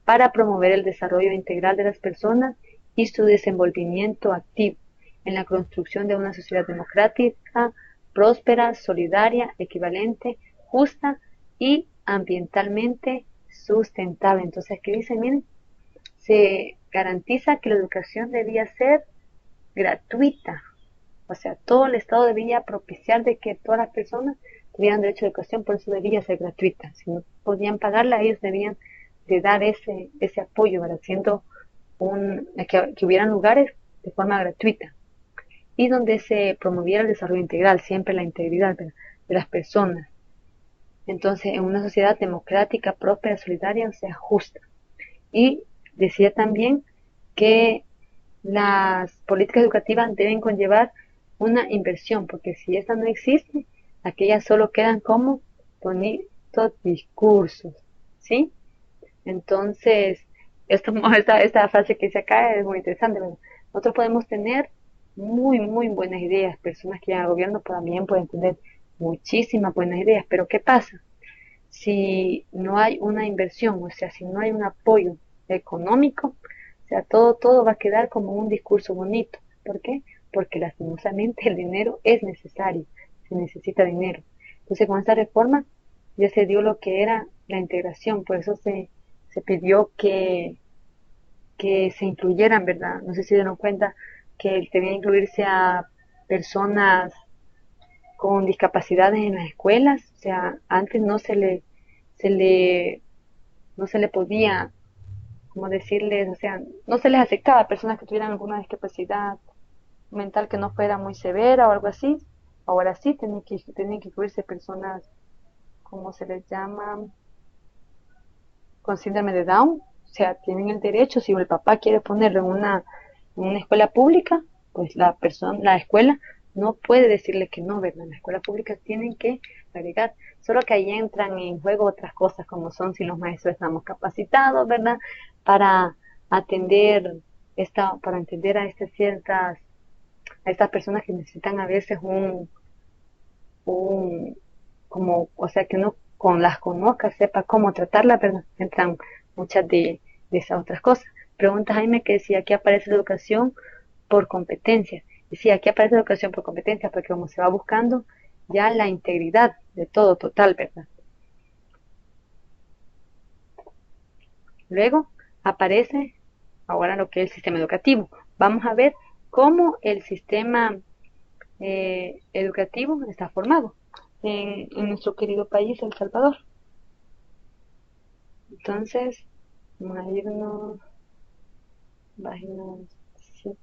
para promover el desarrollo integral de las personas y su desenvolvimiento activo en la construcción de una sociedad democrática, próspera, solidaria, equivalente, justa y ambientalmente sustentable. Entonces aquí dice, miren, se garantiza que la educación debía ser gratuita. O sea, todo el Estado debía propiciar de que todas las personas tuvieran derecho a educación, por eso debía ser gratuita. Si no podían pagarla, ellos debían de dar ese apoyo, ¿verdad? Haciendo que hubieran lugares de forma gratuita y donde se promoviera el desarrollo integral, siempre la integridad de las personas. Entonces, en una sociedad democrática, próspera, solidaria, o sea, justa. Y decía también que las políticas educativas deben conllevar una inversión, porque si esta no existe, aquellas solo quedan como bonitos discursos, ¿sí? Entonces, esta frase que dice acá es muy interesante, ¿verdad? Nosotros podemos tener muy buenas ideas, personas que llegan al gobierno también pueden tener muchísimas buenas ideas, pero ¿qué pasa? Si no hay una inversión, o sea, si no hay un apoyo económico, o sea, todo va a quedar como un discurso bonito. ¿Por qué? Porque lastimosamente el dinero es necesario, se necesita dinero. Entonces, con esta reforma ya se dio lo que era la integración, por eso se pidió que se incluyeran, ¿verdad? No sé si dieron cuenta que debía incluirse a personas con discapacidades en las escuelas, o sea, antes se le, no se le podía, como decirles, o sea, no se les aceptaba a personas que tuvieran alguna discapacidad mental que no fuera muy severa o algo así. Ahora sí, tienen que incluirse personas, ¿cómo se les llama? Con síndrome de Down, o sea, tienen el derecho, si el papá quiere ponerlo en una escuela pública, pues la escuela no puede decirle que no, ¿verdad? Las escuelas públicas tienen que agregar, solo que ahí entran en juego otras cosas como son si los maestros estamos capacitados, ¿verdad? Para atender para entender a estas personas que necesitan a veces un como, o sea, que uno con las conozca, sepa cómo tratarla, pero entran muchas de esas otras cosas. Pregunta Jaime que decía, aquí aparece la educación por competencia. Decía, aquí aparece la educación por competencia, porque como se va buscando ya la integridad de todo total, ¿verdad? Luego aparece ahora lo que es el sistema educativo. Vamos a ver cómo el sistema educativo está formado en nuestro querido país, El Salvador. Entonces, vamos a irnos, página 7,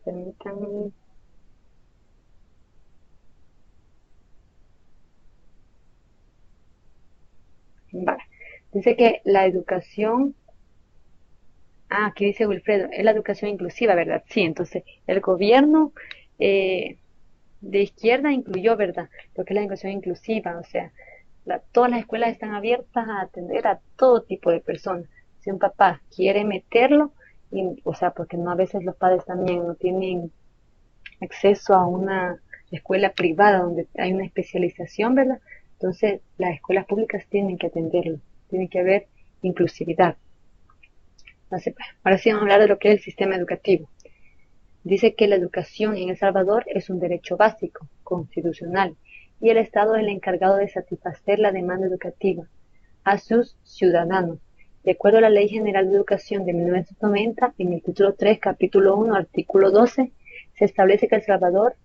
permítanme. Vale. Dice que la educación, aquí dice Wilfredo, es la educación inclusiva, ¿verdad? Sí, entonces el gobierno de izquierda incluyó, ¿verdad? Lo que es la educación inclusiva, o sea, todas las escuelas están abiertas a atender a todo tipo de personas. Si un papá quiere meterlo, o sea, porque no a veces los padres también no tienen acceso a una escuela privada donde hay una especialización, ¿verdad? Entonces, las escuelas públicas tienen que atenderlo, tiene que haber inclusividad. Entonces, ahora sí vamos a hablar de lo que es el sistema educativo. Dice que la educación en El Salvador es un derecho básico, constitucional, y el Estado es el encargado de satisfacer la demanda educativa a sus ciudadanos. De acuerdo a la Ley General de Educación de 1990, en el título 3, capítulo 1, artículo 12, se establece que en El Salvador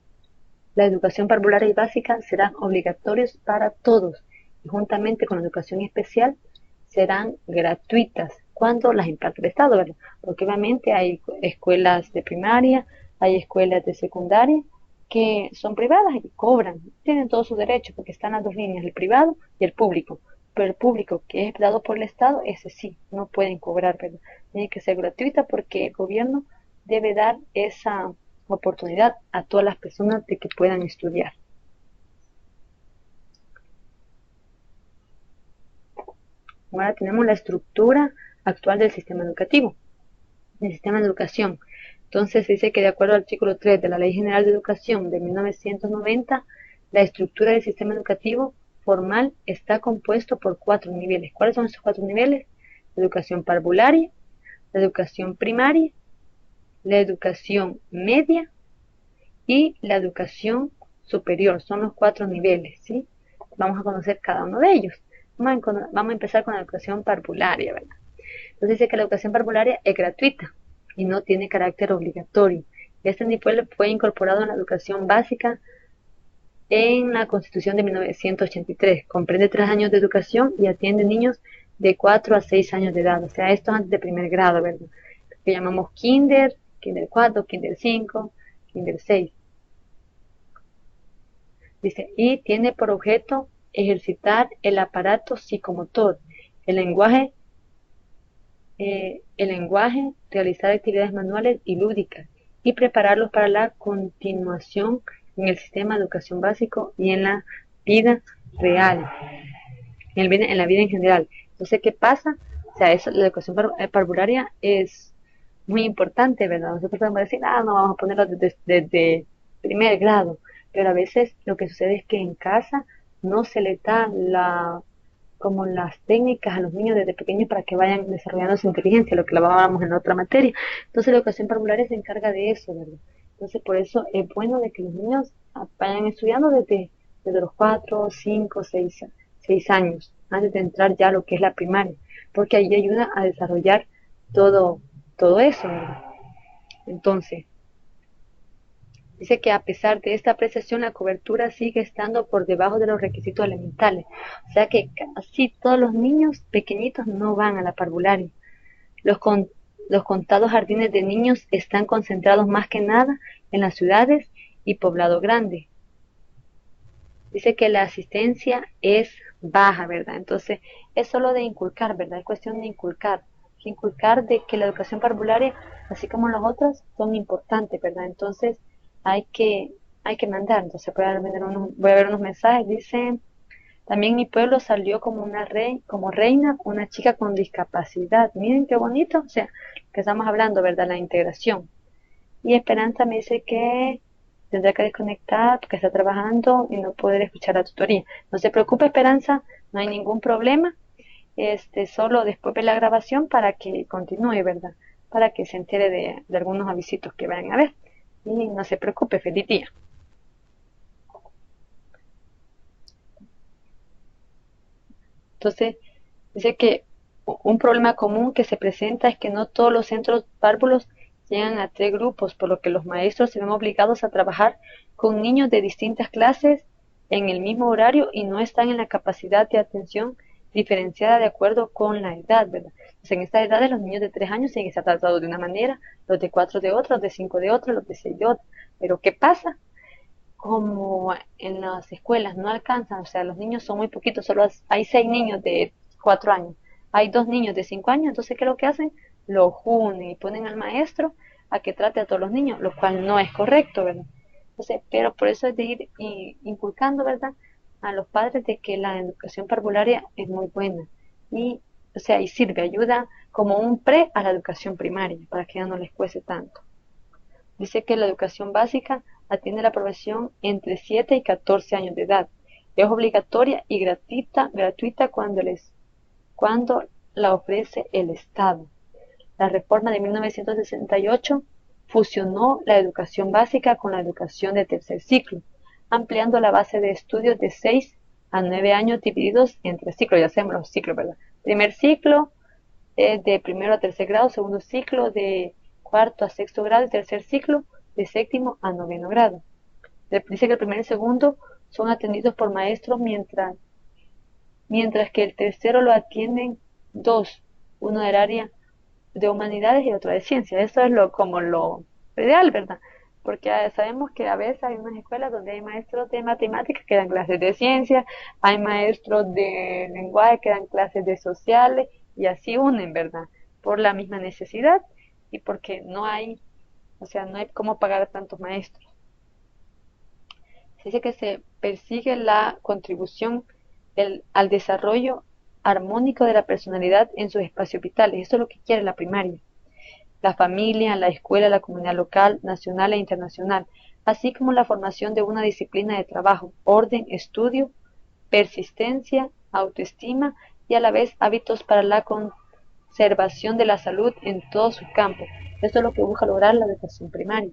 la educación parvularia y básica serán obligatorios para todos y juntamente con la educación especial serán gratuitas cuando las imparte el Estado, ¿verdad? Porque obviamente hay escuelas de primaria, hay escuelas de secundaria que son privadas y cobran, tienen todos sus derechos porque están las dos líneas, el privado y el público. Pero el público que es dado por el Estado, ese sí, no pueden cobrar, ¿verdad? Tiene que ser gratuita porque el gobierno debe dar esa oportunidad a todas las personas de que puedan estudiar. Ahora tenemos la estructura actual del sistema educativo, del sistema de educación. Entonces dice que de acuerdo al artículo 3 de la Ley General de Educación de 1990, la estructura del sistema educativo formal está compuesto por 4 niveles. ¿Cuáles son esos 4 niveles? La educación parvularia, la educación primaria, la educación media y la educación superior. Son los 4 niveles, ¿sí? Vamos a conocer cada uno de ellos. Vamos a empezar con la educación parvularia, ¿verdad? Entonces dice que la educación parvularia es gratuita y no tiene carácter obligatorio. Este nivel fue incorporado en la educación básica en la Constitución de 1983. Comprende 3 años de educación y atiende niños de 4 a 6 años de edad. O sea, esto antes de primer grado, ¿verdad? Que llamamos kinder, kinder 4, kinder 5, kinder 6. Dice, y tiene por objeto ejercitar el aparato psicomotor, el lenguaje, realizar actividades manuales y lúdicas y prepararlos para la continuación en el sistema de educación básico y en la vida real, en la vida en general. Entonces, ¿qué pasa? O sea, la educación parvularia es muy importante, ¿verdad? Nosotros podemos decir, no vamos a ponerlo desde primer grado, pero a veces lo que sucede es que en casa no se le da como las técnicas a los niños desde pequeños para que vayan desarrollando su inteligencia, lo que hablábamos en la otra materia. Entonces la educación parvularia se encarga de eso, ¿verdad? Entonces por eso es bueno de que los niños vayan estudiando desde los 4, 5, 6 años, antes de entrar ya a lo que es la primaria, porque ahí ayuda a desarrollar todo eso, ¿verdad? Entonces, dice que a pesar de esta apreciación, la cobertura sigue estando por debajo de los requisitos elementales. O sea que casi todos los niños pequeñitos no van a la parvularia. Los, con, los contados jardines de niños están concentrados más que nada en las ciudades y poblado grande. Dice que la asistencia es baja, ¿verdad? Entonces, es solo de inculcar, ¿verdad? Es cuestión de inculcar de que la educación parvularia, así como las otras, son importantes, ¿verdad? Entonces, hay que, hay que mandar. Entonces, voy a ver unos mensajes. Dice, también mi pueblo salió como reina, una chica con discapacidad. Miren qué bonito. O sea, que estamos hablando, ¿verdad? La integración. Y Esperanza me dice que tendrá que desconectar porque está trabajando y no poder escuchar la tutoría. No se preocupe, Esperanza, no hay ningún problema. Solo después ve la grabación para que continúe, ¿verdad? Para que se entere de algunos avisitos que vayan a ver. Y no se preocupe, feliz día. Entonces, dice que un problema común que se presenta es que no todos los centros párvulos llegan a 3 grupos, por lo que los maestros se ven obligados a trabajar con niños de distintas clases en el mismo horario y no están en la capacidad de atención diferenciada de acuerdo con la edad, ¿verdad? Pues en esta edad los niños de 3 años tienen que estar tratados de una manera, los de 4 de otra, los de 5 de otra, los de 6 de otra. Pero ¿qué pasa? Como en las escuelas no alcanzan, o sea, los niños son muy poquitos, solo hay 6 niños de 4 años, hay 2 niños de 5 años, entonces ¿qué es lo que hacen? Lo unen y ponen al maestro a que trate a todos los niños, lo cual no es correcto, ¿verdad? Entonces, pero por eso es de ir inculcando, ¿verdad? A los padres de que la educación parvularia es muy buena y, o sea, y sirve, ayuda como un pre a la educación primaria para que ya no les cueste tanto. Dice que la educación básica atiende la población entre 7 y 14 años de edad. Es obligatoria y gratuita cuando la ofrece el Estado. La reforma de 1968 fusionó la educación básica con la educación de tercer ciclo, ampliando la base de estudios de 6 a 9 años divididos en 3 ciclos. Ya sabemos los ciclos, ¿verdad? Primer ciclo de primero a tercer grado, segundo ciclo de cuarto a sexto grado y tercer ciclo de séptimo a noveno grado. Dice que el primero y segundo son atendidos por maestros mientras que el tercero lo atienden dos, uno del área de humanidades y otro de ciencia. Eso es como lo ideal, ¿verdad? Porque sabemos que a veces hay unas escuelas donde hay maestros de matemáticas que dan clases de ciencia, hay maestros de lenguaje que dan clases de sociales y así unen, ¿verdad? Por la misma necesidad y porque no hay, o sea, no hay cómo pagar a tantos maestros. Se dice que se persigue la contribución al desarrollo armónico de la personalidad en sus espacios vitales. Eso es lo que quiere la primaria. La familia, la escuela, la comunidad local, nacional e internacional, así como la formación de una disciplina de trabajo, orden, estudio, persistencia, autoestima y a la vez hábitos para la conservación de la salud en todo su campo. Esto es lo que busca lograr la educación primaria.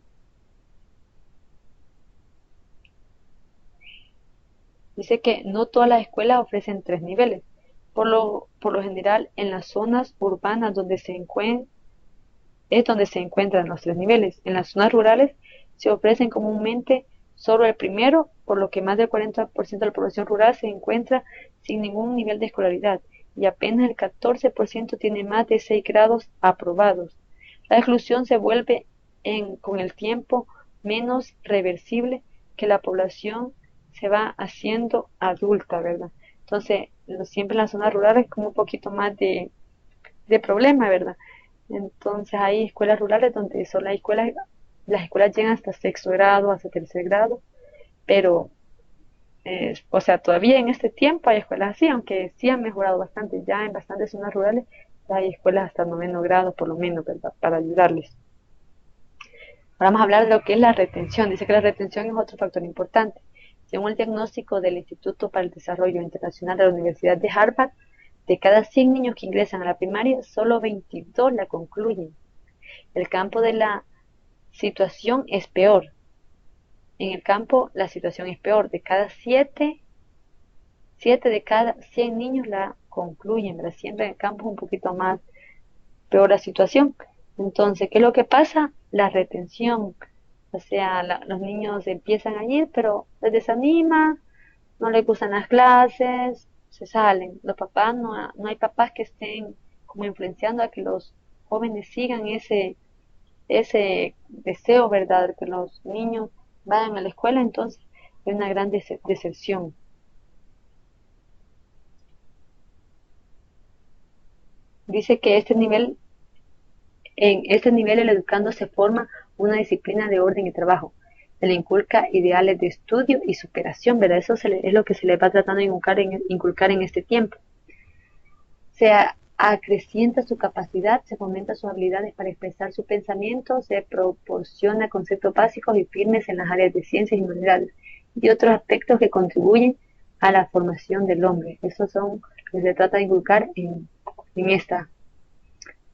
Dice que no todas las escuelas ofrecen 3 niveles. Por lo general, en las zonas urbanas es donde se encuentran los 3 niveles. En las zonas rurales se ofrecen comúnmente solo el primero, por lo que más del 40% de la población rural se encuentra sin ningún nivel de escolaridad y apenas el 14% tiene más de 6 grados aprobados. La exclusión se vuelve con el tiempo menos reversible que la población se va haciendo adulta, ¿verdad? Entonces, siempre en las zonas rurales como un poquito más de problema, ¿verdad? Entonces hay escuelas rurales donde son las escuelas llegan hasta sexto grado, hasta tercer grado, pero, o sea, todavía en este tiempo hay escuelas así, aunque sí han mejorado bastante, ya en bastantes zonas rurales ya hay escuelas hasta noveno grado, por lo menos, ¿verdad? Para ayudarles. Ahora vamos a hablar de lo que es la retención. Dice que la retención es otro factor importante. Según el diagnóstico del Instituto para el Desarrollo Internacional de la Universidad de Harvard, de cada 100 niños que ingresan a la primaria, solo 22 la concluyen. El campo de la situación es peor. En el campo la situación es peor. De cada 7 de cada 100 niños la concluyen, ¿verdad? Siempre en el campo es un poquito más peor la situación. Entonces, ¿qué es lo que pasa? La retención. O sea, los niños empiezan a ir, pero les desanima, no les gustan las clases, se salen. Los papás, no hay papás que estén como influenciando a que los jóvenes sigan ese deseo, ¿verdad? De que los niños vayan a la escuela, entonces es una gran decepción. Dice que en este nivel el educando se forma una disciplina de orden y trabajo. Se le inculca ideales de estudio y superación, ¿verdad? Eso es lo que se le va tratando de inculcar en este tiempo. Se acrecienta su capacidad, se fomenta sus habilidades para expresar su pensamiento, se proporciona conceptos básicos y firmes en las áreas de ciencias y humanidades y otros aspectos que contribuyen a la formación del hombre. Esos son lo que se trata de inculcar en esta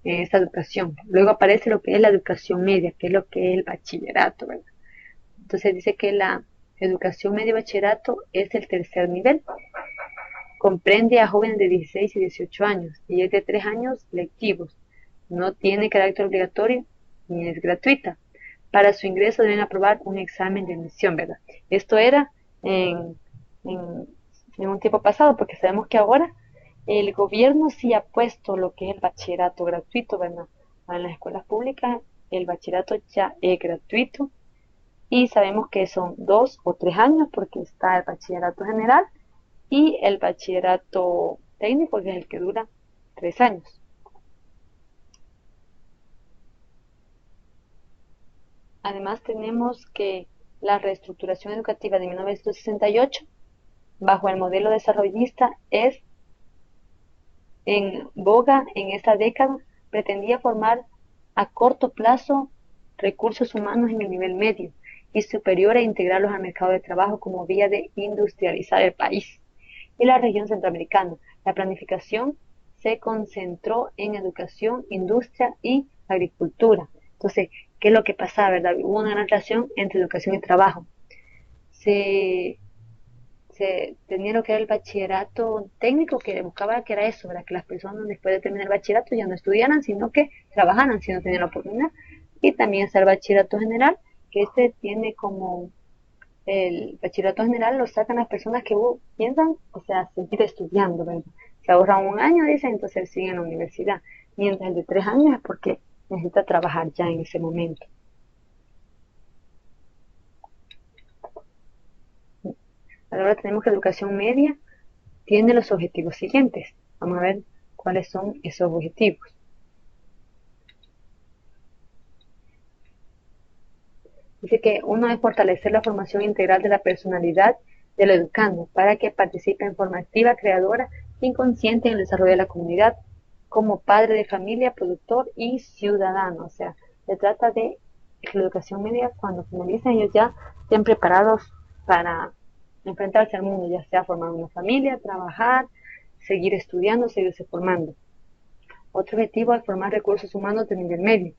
educación. Luego aparece lo que es la educación media, que es lo que es el bachillerato, ¿verdad? Entonces dice que la educación media y bachillerato es el tercer nivel. Comprende a jóvenes de 16 y 18 años y es de 3 años lectivos. No tiene carácter obligatorio ni es gratuita. Para su ingreso deben aprobar un examen de admisión, ¿verdad? Esto era en, en, en un tiempo pasado, porque sabemos que ahora el gobierno sí ha puesto lo que es el bachillerato gratuito, ¿verdad? En las escuelas públicas el bachillerato ya es gratuito y sabemos que son 2 o 3 años porque está el bachillerato general y el bachillerato técnico, que es el que dura 3 años. Además tenemos que la reestructuración educativa de 1968, bajo el modelo desarrollista, es en boga en esta década, pretendía formar a corto plazo recursos humanos en el nivel medio y superior e integrarlos al mercado de trabajo como vía de industrializar el país y la región centroamericana. La planificación se concentró en educación, industria y agricultura. Entonces, ¿qué es lo que pasaba, verdad? Hubo una gran relación entre educación y trabajo. Se se tenía lo que era el bachillerato técnico, que buscaba que era eso, ¿verdad? Que las personas después de terminar el bachillerato ya no estudiaran, sino que trabajaran si no tenían la oportunidad. Y también está el bachillerato general, que este tiene como el bachillerato general lo sacan las personas que piensan, o sea, seguir estudiando, ¿verdad? Se ahorran un año, dicen, entonces siguen en la universidad. Mientras el de 3 años es porque necesita trabajar ya en ese momento. Ahora tenemos que educación media tiene los objetivos siguientes. Vamos a ver cuáles son esos objetivos. Dice que uno es fortalecer la formación integral de la personalidad del educando para que participe en forma activa, creadora y consciente en el desarrollo de la comunidad como padre de familia, productor y ciudadano. O sea, se trata de que la educación media, cuando finalicen, ellos ya estén preparados para enfrentarse al mundo, ya sea formar una familia, trabajar, seguir estudiando, seguirse formando. Otro objetivo es formar recursos humanos de nivel medio,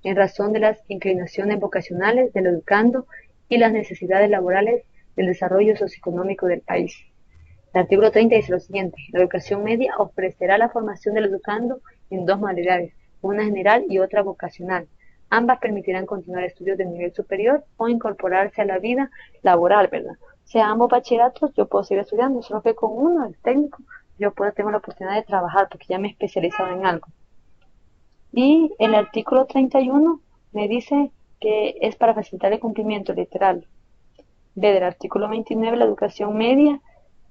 en razón de las inclinaciones vocacionales del educando y las necesidades laborales del desarrollo socioeconómico del país. El artículo 30 dice lo siguiente: la educación media ofrecerá la formación del educando en dos modalidades, una general y otra vocacional. Ambas permitirán continuar estudios de nivel superior o incorporarse a la vida laboral, ¿verdad? O sea, ambos bachilleratos yo puedo seguir estudiando, solo que con uno, el técnico, yo tengo la oportunidad de trabajar porque ya me he especializado en algo. Y el artículo 31 me dice que es para facilitar el cumplimiento literal. B. Del artículo 29, la educación media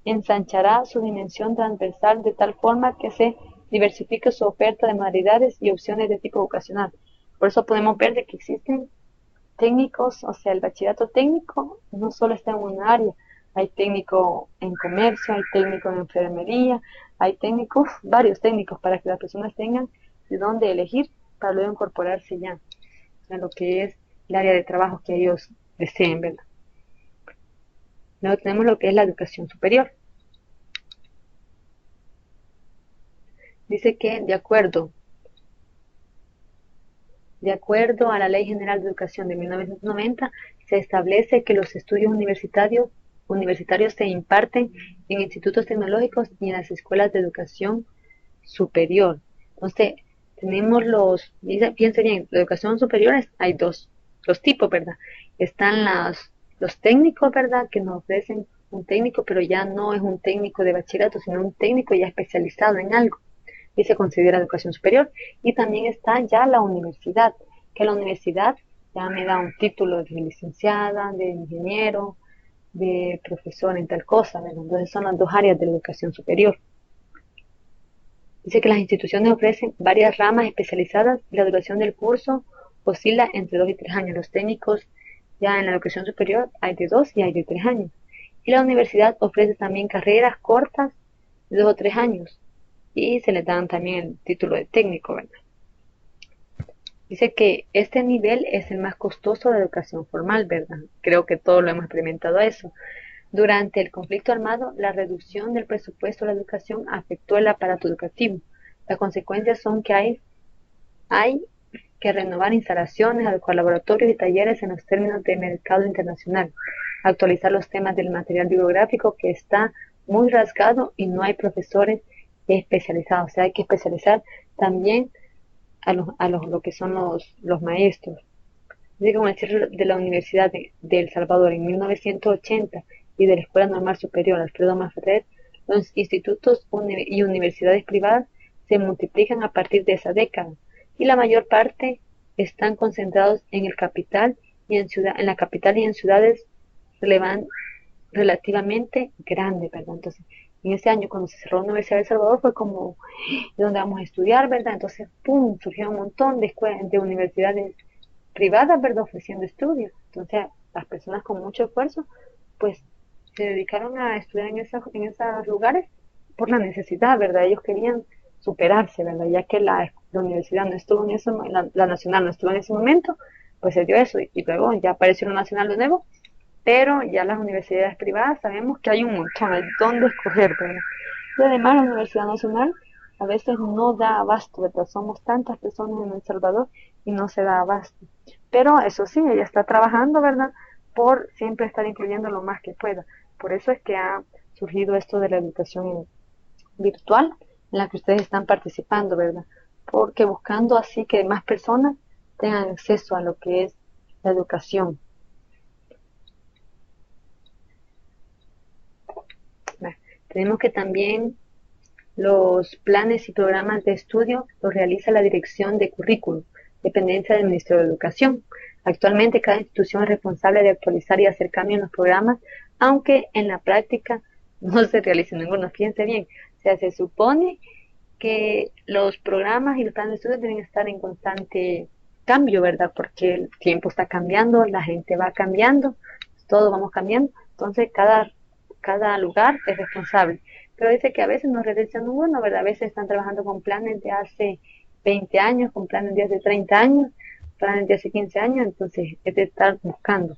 ensanchará su dimensión transversal de tal forma que se diversifique su oferta de modalidades y opciones de tipo vocacional. Por eso podemos ver de que existen técnicos, o sea, el bachillerato técnico no solo está en un área, hay técnico en comercio, hay técnico en enfermería, hay técnicos, varios técnicos para que las personas tengan de dónde elegir para luego incorporarse ya a lo que es el área de trabajo que ellos deseen, ¿verdad? Luego tenemos lo que es la educación superior. Dice que de acuerdo a la Ley General de Educación de 1990, se establece que los estudios universitarios se imparten en institutos tecnológicos y en las escuelas de educación superior. Entonces, tenemos piense bien, la educación superior hay dos tipos, ¿verdad? Están los técnicos, ¿verdad? Que nos ofrecen un técnico, pero ya no es un técnico de bachillerato, sino un técnico ya especializado en algo y se considera educación superior. Y también está ya la universidad, que la universidad ya me da un título de licenciada, de ingeniero, de profesor en tal cosa, ¿verdad? Entonces son las dos áreas de la educación superior. Dice que las instituciones ofrecen varias ramas especializadas y la duración del curso oscila entre 2 y 3 años. Los técnicos ya en la educación superior hay de 2 y hay de 3 años. Y la universidad ofrece también carreras cortas de 2 o 3 años y se les dan también el título de técnico, ¿verdad? Dice que este nivel es el más costoso de educación formal, ¿verdad? Creo que todos lo hemos experimentado eso. Durante el conflicto armado, la reducción del presupuesto de la educación afectó el aparato educativo. Las consecuencias son que hay que renovar instalaciones, adecuar laboratorios y talleres en los términos de mercado internacional, actualizar los temas del material bibliográfico que está muy rasgado y no hay profesores especializados. O sea, hay que especializar también lo que son los maestros. Dice como el cierre de la Universidad de El Salvador en 1980 y de la Escuela Normal Superior Alfredo Maferrer, los institutos y universidades privadas se multiplican a partir de esa década y la mayor parte están concentrados en el capital y en la capital y en ciudades relativamente grandes, ¿verdad? Entonces, en ese año cuando se cerró la Universidad de El Salvador fue como de donde vamos a estudiar, ¿verdad? Entonces, surgió un montón de universidades privadas, ¿verdad? Ofreciendo estudios. Entonces, las personas con mucho esfuerzo, pues se dedicaron a estudiar en esos lugares por la necesidad, ¿verdad? Ellos querían superarse, ¿verdad? Ya que la universidad no estuvo en ese, la nacional no estuvo en ese momento, pues se dio eso y luego ya apareció la nacional de nuevo, pero ya las universidades privadas sabemos que hay un montón, hay dónde escoger, ¿verdad? Y además la Universidad Nacional a veces no da abasto, ¿verdad? Somos tantas personas en El Salvador y no se da abasto. Pero eso sí, ella está trabajando, ¿verdad? Por siempre estar incluyendo lo más que pueda. Por eso es que ha surgido esto de la educación virtual en la que ustedes están participando, ¿verdad? Porque buscando así que más personas tengan acceso a lo que es la educación. Bueno, tenemos que también los planes y programas de estudio los realiza la Dirección de Currículum, dependencia del Ministerio de Educación. Actualmente cada institución es responsable de actualizar y hacer cambios en los programas, aunque en la práctica no se realiza ninguno. Fíjense bien, o sea, se supone que los programas y los planes de estudio deben estar en constante cambio, ¿verdad? Porque el tiempo está cambiando, la gente va cambiando, todos vamos cambiando, entonces cada lugar es responsable. Pero dice que a veces no realizan uno, ¿verdad? A veces están trabajando con planes de hace 20 años, con planes de hace 30 años, planes de hace 15 años, entonces es de estar buscando.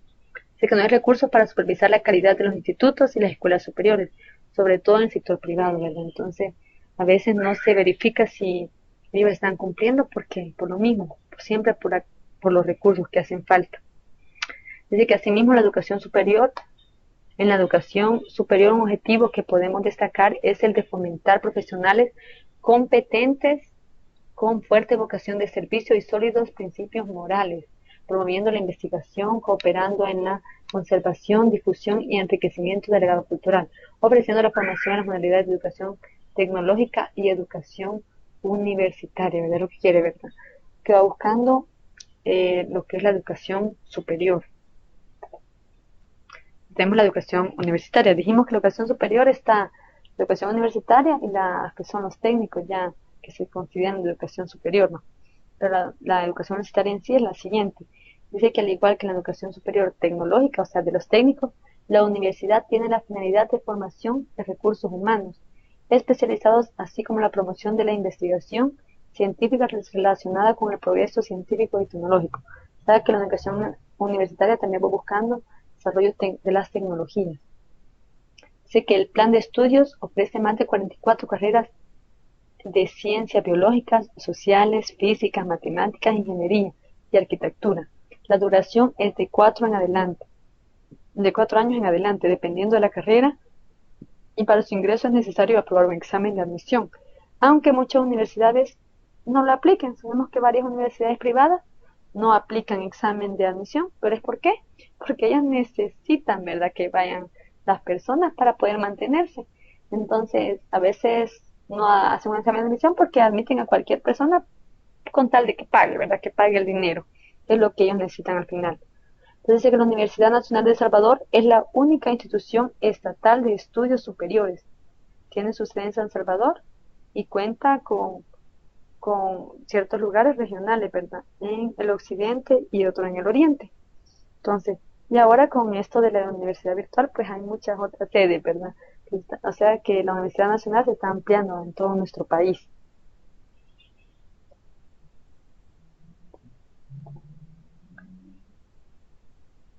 Dice que no hay recursos para supervisar la calidad de los institutos y las escuelas superiores, sobre todo en el sector privado, ¿verdad? Entonces, a veces no se verifica si ellos están cumpliendo porque por lo mismo, siempre por los recursos que hacen falta. Dice que asimismo en la educación superior un objetivo que podemos destacar es el de fomentar profesionales competentes con fuerte vocación de servicio y sólidos principios morales, promoviendo la investigación, cooperando en la conservación, difusión y enriquecimiento del legado cultural, ofreciendo la formación en las modalidades de educación tecnológica y educación universitaria, ¿verdad? Lo que quiere, ¿verdad? Que va buscando lo que es la educación superior. Tenemos la educación universitaria. Dijimos que la educación superior está la educación universitaria y la que son los técnicos ya que se consideran de educación superior, ¿no? Pero la educación universitaria en sí es la siguiente. Dice que al igual que la educación superior tecnológica, o sea, de los técnicos, la universidad tiene la finalidad de formación de recursos humanos, especializados así como la promoción de la investigación científica relacionada con el progreso científico y tecnológico. Sabe que la educación universitaria también va buscando desarrollo de las tecnologías. Dice que el plan de estudios ofrece más de 44 carreras de ciencias biológicas, sociales, físicas, matemáticas, ingeniería y arquitectura. La duración es de 4 años en adelante, dependiendo de la carrera, y para su ingreso es necesario aprobar un examen de admisión, aunque muchas universidades no lo apliquen. Sabemos que varias universidades privadas no aplican examen de admisión, pero ¿es por qué? Porque ellas necesitan, ¿verdad?, que vayan las personas para poder mantenerse. Entonces, a veces no hacen un examen de admisión porque admiten a cualquier persona con tal de que pague, ¿verdad?, que pague el dinero. Es lo que ellos necesitan al final. Entonces dice que la Universidad Nacional de El Salvador es la única institución estatal de estudios superiores. Tiene su sede en San Salvador y cuenta con ciertos lugares regionales, ¿verdad? En el occidente y otro en el oriente. Entonces, y ahora con esto de la universidad virtual, pues hay muchas otras sedes, ¿verdad? O sea que la Universidad Nacional se está ampliando en todo nuestro país.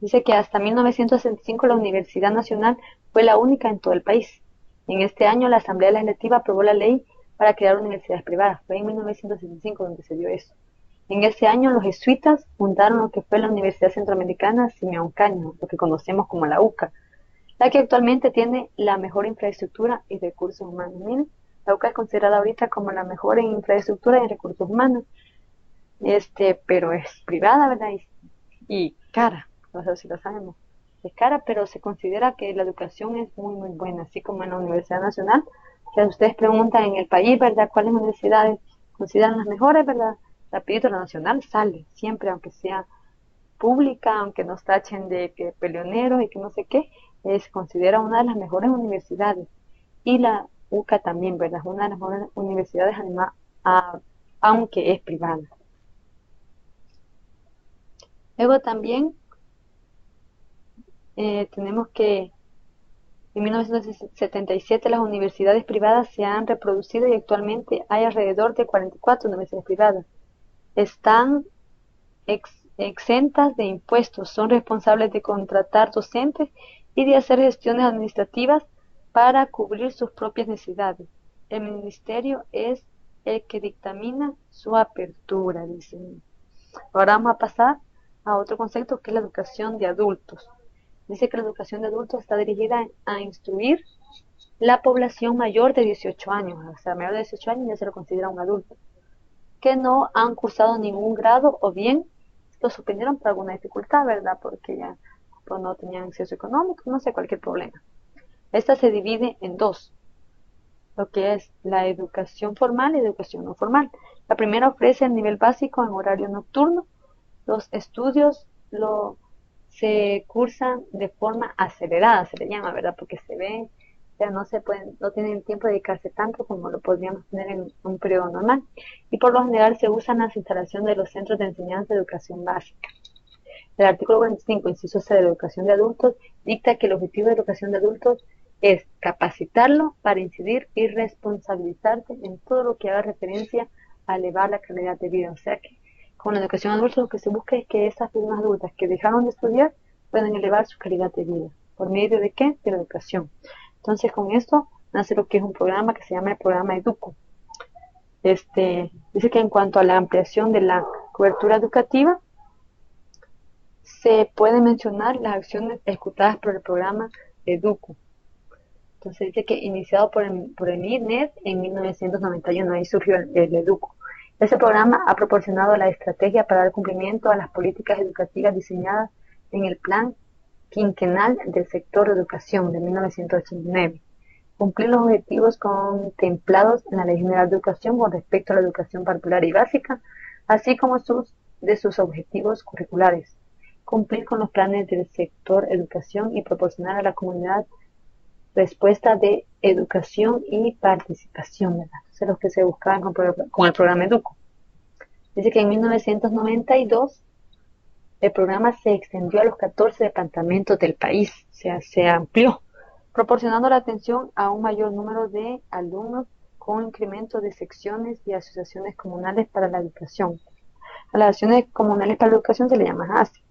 Dice que hasta 1965 la Universidad Nacional fue la única en todo el país. En este año la Asamblea Legislativa aprobó la ley para crear universidades privadas. Fue en 1965 donde se dio eso. En ese año los jesuitas fundaron lo que fue la Universidad Centroamericana Simeón Caño, lo que conocemos como la UCA, la que actualmente tiene la mejor infraestructura y recursos humanos. Miren, la UCA es considerada ahorita como la mejor en infraestructura y en recursos humanos, pero es privada, ¿verdad? Y cara, no sé si lo sabemos, es cara, pero se considera que la educación es muy, muy buena, así como en la Universidad Nacional, que ustedes preguntan en el país, ¿verdad?, cuáles universidades consideran las mejores, ¿verdad? Rapidito la Nacional sale, siempre, aunque sea pública, aunque nos tachen de que peleoneros y que no sé qué, se considera una de las mejores universidades. Y la UCA también, ¿verdad? Es una de las mejores universidades, además, aunque es privada. Luego también tenemos que en 1977 las universidades privadas se han reproducido y actualmente hay alrededor de 44 universidades privadas. Están exentas de impuestos, son responsables de contratar docentes y de hacer gestiones administrativas para cubrir sus propias necesidades. El ministerio es el que dictamina su apertura, dicen. Ahora vamos a pasar a otro concepto que es la educación de adultos. Dice que la educación de adultos está dirigida a instruir la población mayor de 18 años, o sea, mayor de 18 años ya se lo considera un adulto, que no han cursado ningún grado o bien lo suspendieron por alguna dificultad, ¿verdad? Porque ya pues, no tenían acceso económico, no sé, cualquier problema. Esta se divide en dos, lo que es la educación formal y educación no formal. La primera ofrece el nivel básico en horario nocturno. Los estudios se cursan de forma acelerada, se le llama, ¿verdad? Porque se ven, ya no tienen tiempo de dedicarse tanto como lo podríamos tener en un periodo normal. Y por lo general se usan las instalaciones de los centros de enseñanza de educación básica. El artículo 45, inciso C de la educación de adultos, dicta que el objetivo de la educación de adultos es capacitarlo para incidir y responsabilizarse en todo lo que haga referencia a elevar la calidad de vida. O sea que con la educación de adultos lo que se busca es que esas personas adultas que dejaron de estudiar puedan elevar su calidad de vida. ¿Por medio de qué? De la educación. Entonces con esto nace lo que es un programa que se llama el programa Educo. Dice que en cuanto a la ampliación de la cobertura educativa, se pueden mencionar las acciones ejecutadas por el programa Educo. Entonces dice que iniciado por el MINED en 1991, ahí surgió el Educo. Ese programa ha proporcionado la estrategia para dar cumplimiento a las políticas educativas diseñadas en el Plan Quinquenal del Sector de Educación de 1989. Cumplir los objetivos contemplados en la Ley General de Educación con respecto a la educación popular y básica, así como de sus objetivos curriculares. Cumplir con los planes del sector educación y proporcionar a la comunidad respuesta de educación y participación, ¿verdad? Eso es lo que se buscaba con el programa Educo. Dice que en 1992 el programa se extendió a los 14 departamentos del país, o sea, se amplió, proporcionando la atención a un mayor número de alumnos con incremento de secciones y asociaciones comunales para la educación. A las acciones comunales para la educación se le llama ASE.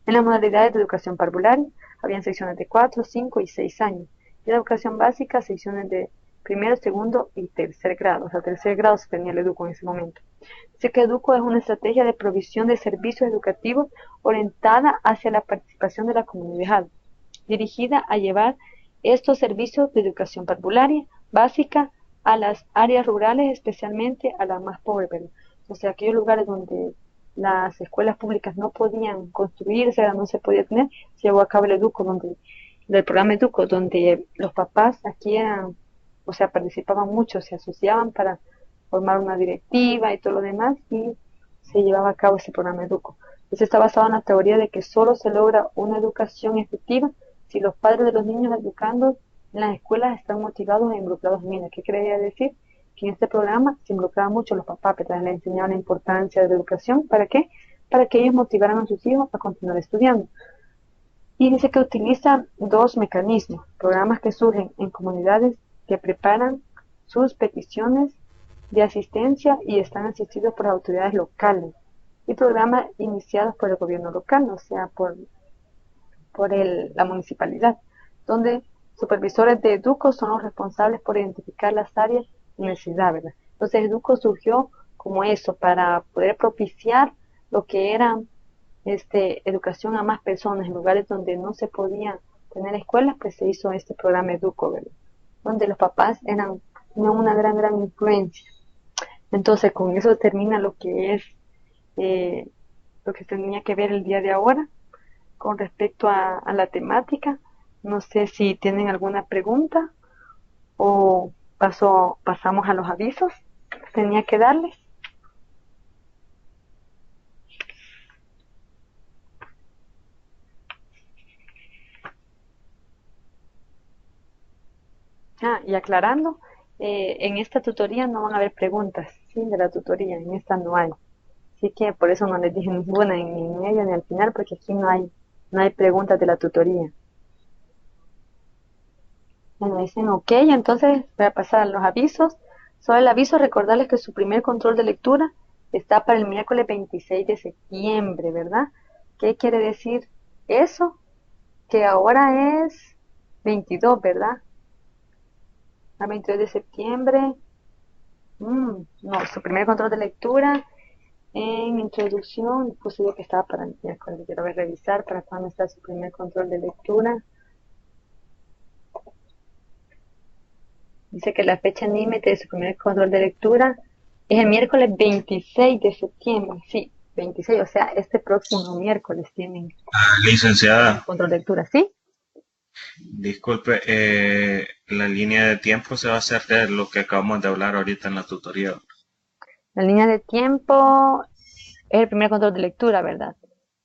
En las modalidades de educación parvularia, habían secciones de 4, 5 y 6 años. Y en la educación básica, secciones de primero, segundo y tercer grado. O sea, tercer grado se tenía el Educo en ese momento. Dice que Educo es una estrategia de provisión de servicios educativos orientada hacia la participación de la comunidad, dirigida a llevar estos servicios de educación parvularia básica a las áreas rurales, especialmente a las más pobres, ¿verdad? O sea, aquellos lugares donde las escuelas públicas no podían construirse, no se podía tener, se llevó a cabo el Educo, del programa Educo, donde los papás aquí eran, o sea, participaban mucho, se asociaban para formar una directiva y todo lo demás, y se llevaba a cabo ese programa Educo. Entonces está basado en la teoría de que solo se logra una educación efectiva si los padres de los niños educando en las escuelas están motivados e involucrados en ella. ¿Qué quería decir? Que en este programa se involucraban mucho los papás, pero les enseñaban la importancia de la educación. ¿Para qué? Para que ellos motivaran a sus hijos a continuar estudiando. Y dice que utiliza dos mecanismos, programas que surgen en comunidades que preparan sus peticiones de asistencia y están asistidos por autoridades locales, y programas iniciados por el gobierno local, o sea, por la municipalidad, donde supervisores de Educo son los responsables por identificar las áreas de necesidad, ¿verdad? Entonces Educo surgió como eso, para poder propiciar lo que era educación a más personas en lugares donde no se podía tener escuelas, pues se hizo este programa Educo, ¿verdad? Donde los papás tenían una gran influencia. Entonces con eso termina lo que es lo que tenía que ver el día de ahora con respecto a la temática. No sé si tienen alguna pregunta o pasamos a los avisos que tenía que darles. Y aclarando, en esta tutoría no van a haber preguntas, ¿sí? De la tutoría, en esta no hay. Así que por eso no les dije ninguna ni en medio ni al final, porque aquí no hay preguntas de la tutoría. Me dicen, ok, entonces voy a pasar a los avisos. Sobre el aviso, recordarles que su primer control de lectura está para el miércoles 26 de septiembre, ¿verdad? ¿Qué quiere decir eso? Que ahora es 22, ¿verdad? A 22 de septiembre. No, su primer control de lectura en introducción, puse yo que estaba para el miércoles. Quiero ver, revisar para cuándo está su primer control de lectura. Dice que la fecha límite de su primer control de lectura es el miércoles 26 de septiembre. Sí, 26, o sea, este próximo miércoles tienen Licenciada, control de lectura, ¿sí? disculpe, la línea de tiempo se va a hacer de lo que acabamos de hablar ahorita en la tutoría. La línea de tiempo es el primer control de lectura, ¿verdad?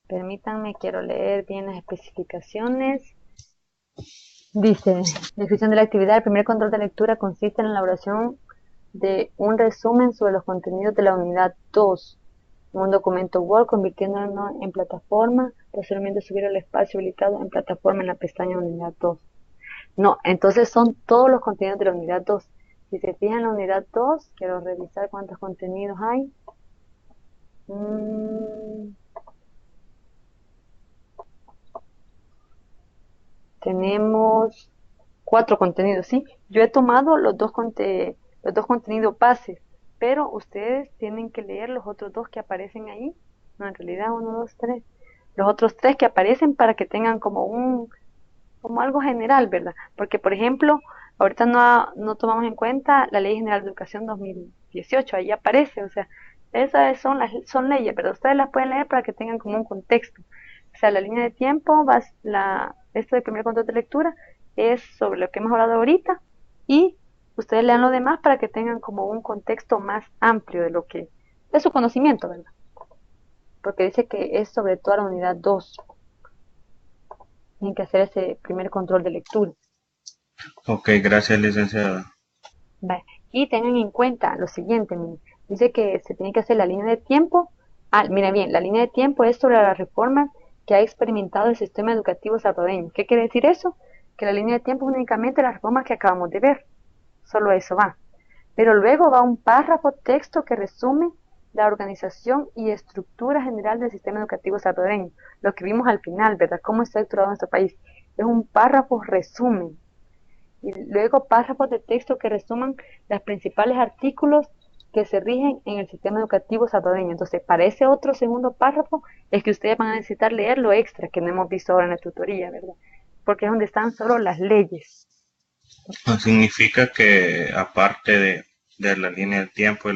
Permítanme, quiero leer bien las especificaciones. Dice, descripción de la actividad. El primer control de lectura consiste en la elaboración de un resumen sobre los contenidos de la unidad 2 en un documento Word, convirtiéndolo en plataforma, posteriormente subir al espacio habilitado en plataforma en la pestaña unidad 2. No, entonces son todos los contenidos de la unidad 2. Si se fijan en la unidad 2, quiero revisar cuántos contenidos hay. Tenemos 4 contenidos, ¿sí? Yo he tomado los dos contenidos bases, pero ustedes tienen que leer los otros dos que aparecen ahí. No, en realidad, uno, dos, tres. Los otros 3 que aparecen para que tengan como algo general, ¿verdad? Porque, por ejemplo, ahorita no tomamos en cuenta la Ley General de Educación 2018, ahí aparece, o sea, esas son leyes, pero ustedes las pueden leer para que tengan como un contexto. O sea, la línea de tiempo, esto del primer control de lectura es sobre lo que hemos hablado ahorita y ustedes lean lo demás para que tengan como un contexto más amplio de lo que es su conocimiento, ¿verdad? Porque dice que es sobre toda la unidad 2. Tienen que hacer ese primer control de lectura. Ok, gracias, licenciada. Vale. Y tengan en cuenta lo siguiente, miren. Dice que se tiene que hacer la línea de tiempo. Mira bien, la línea de tiempo es sobre las reformas que ha experimentado el sistema educativo salvadoreño. ¿Qué quiere decir eso? Que la línea de tiempo es únicamente las reformas que acabamos de ver. Solo eso va. Pero luego va un párrafo texto que resume la organización y estructura general del sistema educativo salvadoreño. Lo que vimos al final, ¿verdad? Cómo está estructurado nuestro país. Es un párrafo resumen y luego párrafos de texto que resuman los principales artículos que se rigen en el sistema educativo salvadoreño. Entonces, para ese otro segundo párrafo es que ustedes van a necesitar leer lo extra que no hemos visto ahora en la tutoría, ¿verdad? Porque es donde están solo las leyes. Significa que aparte de la línea del tiempo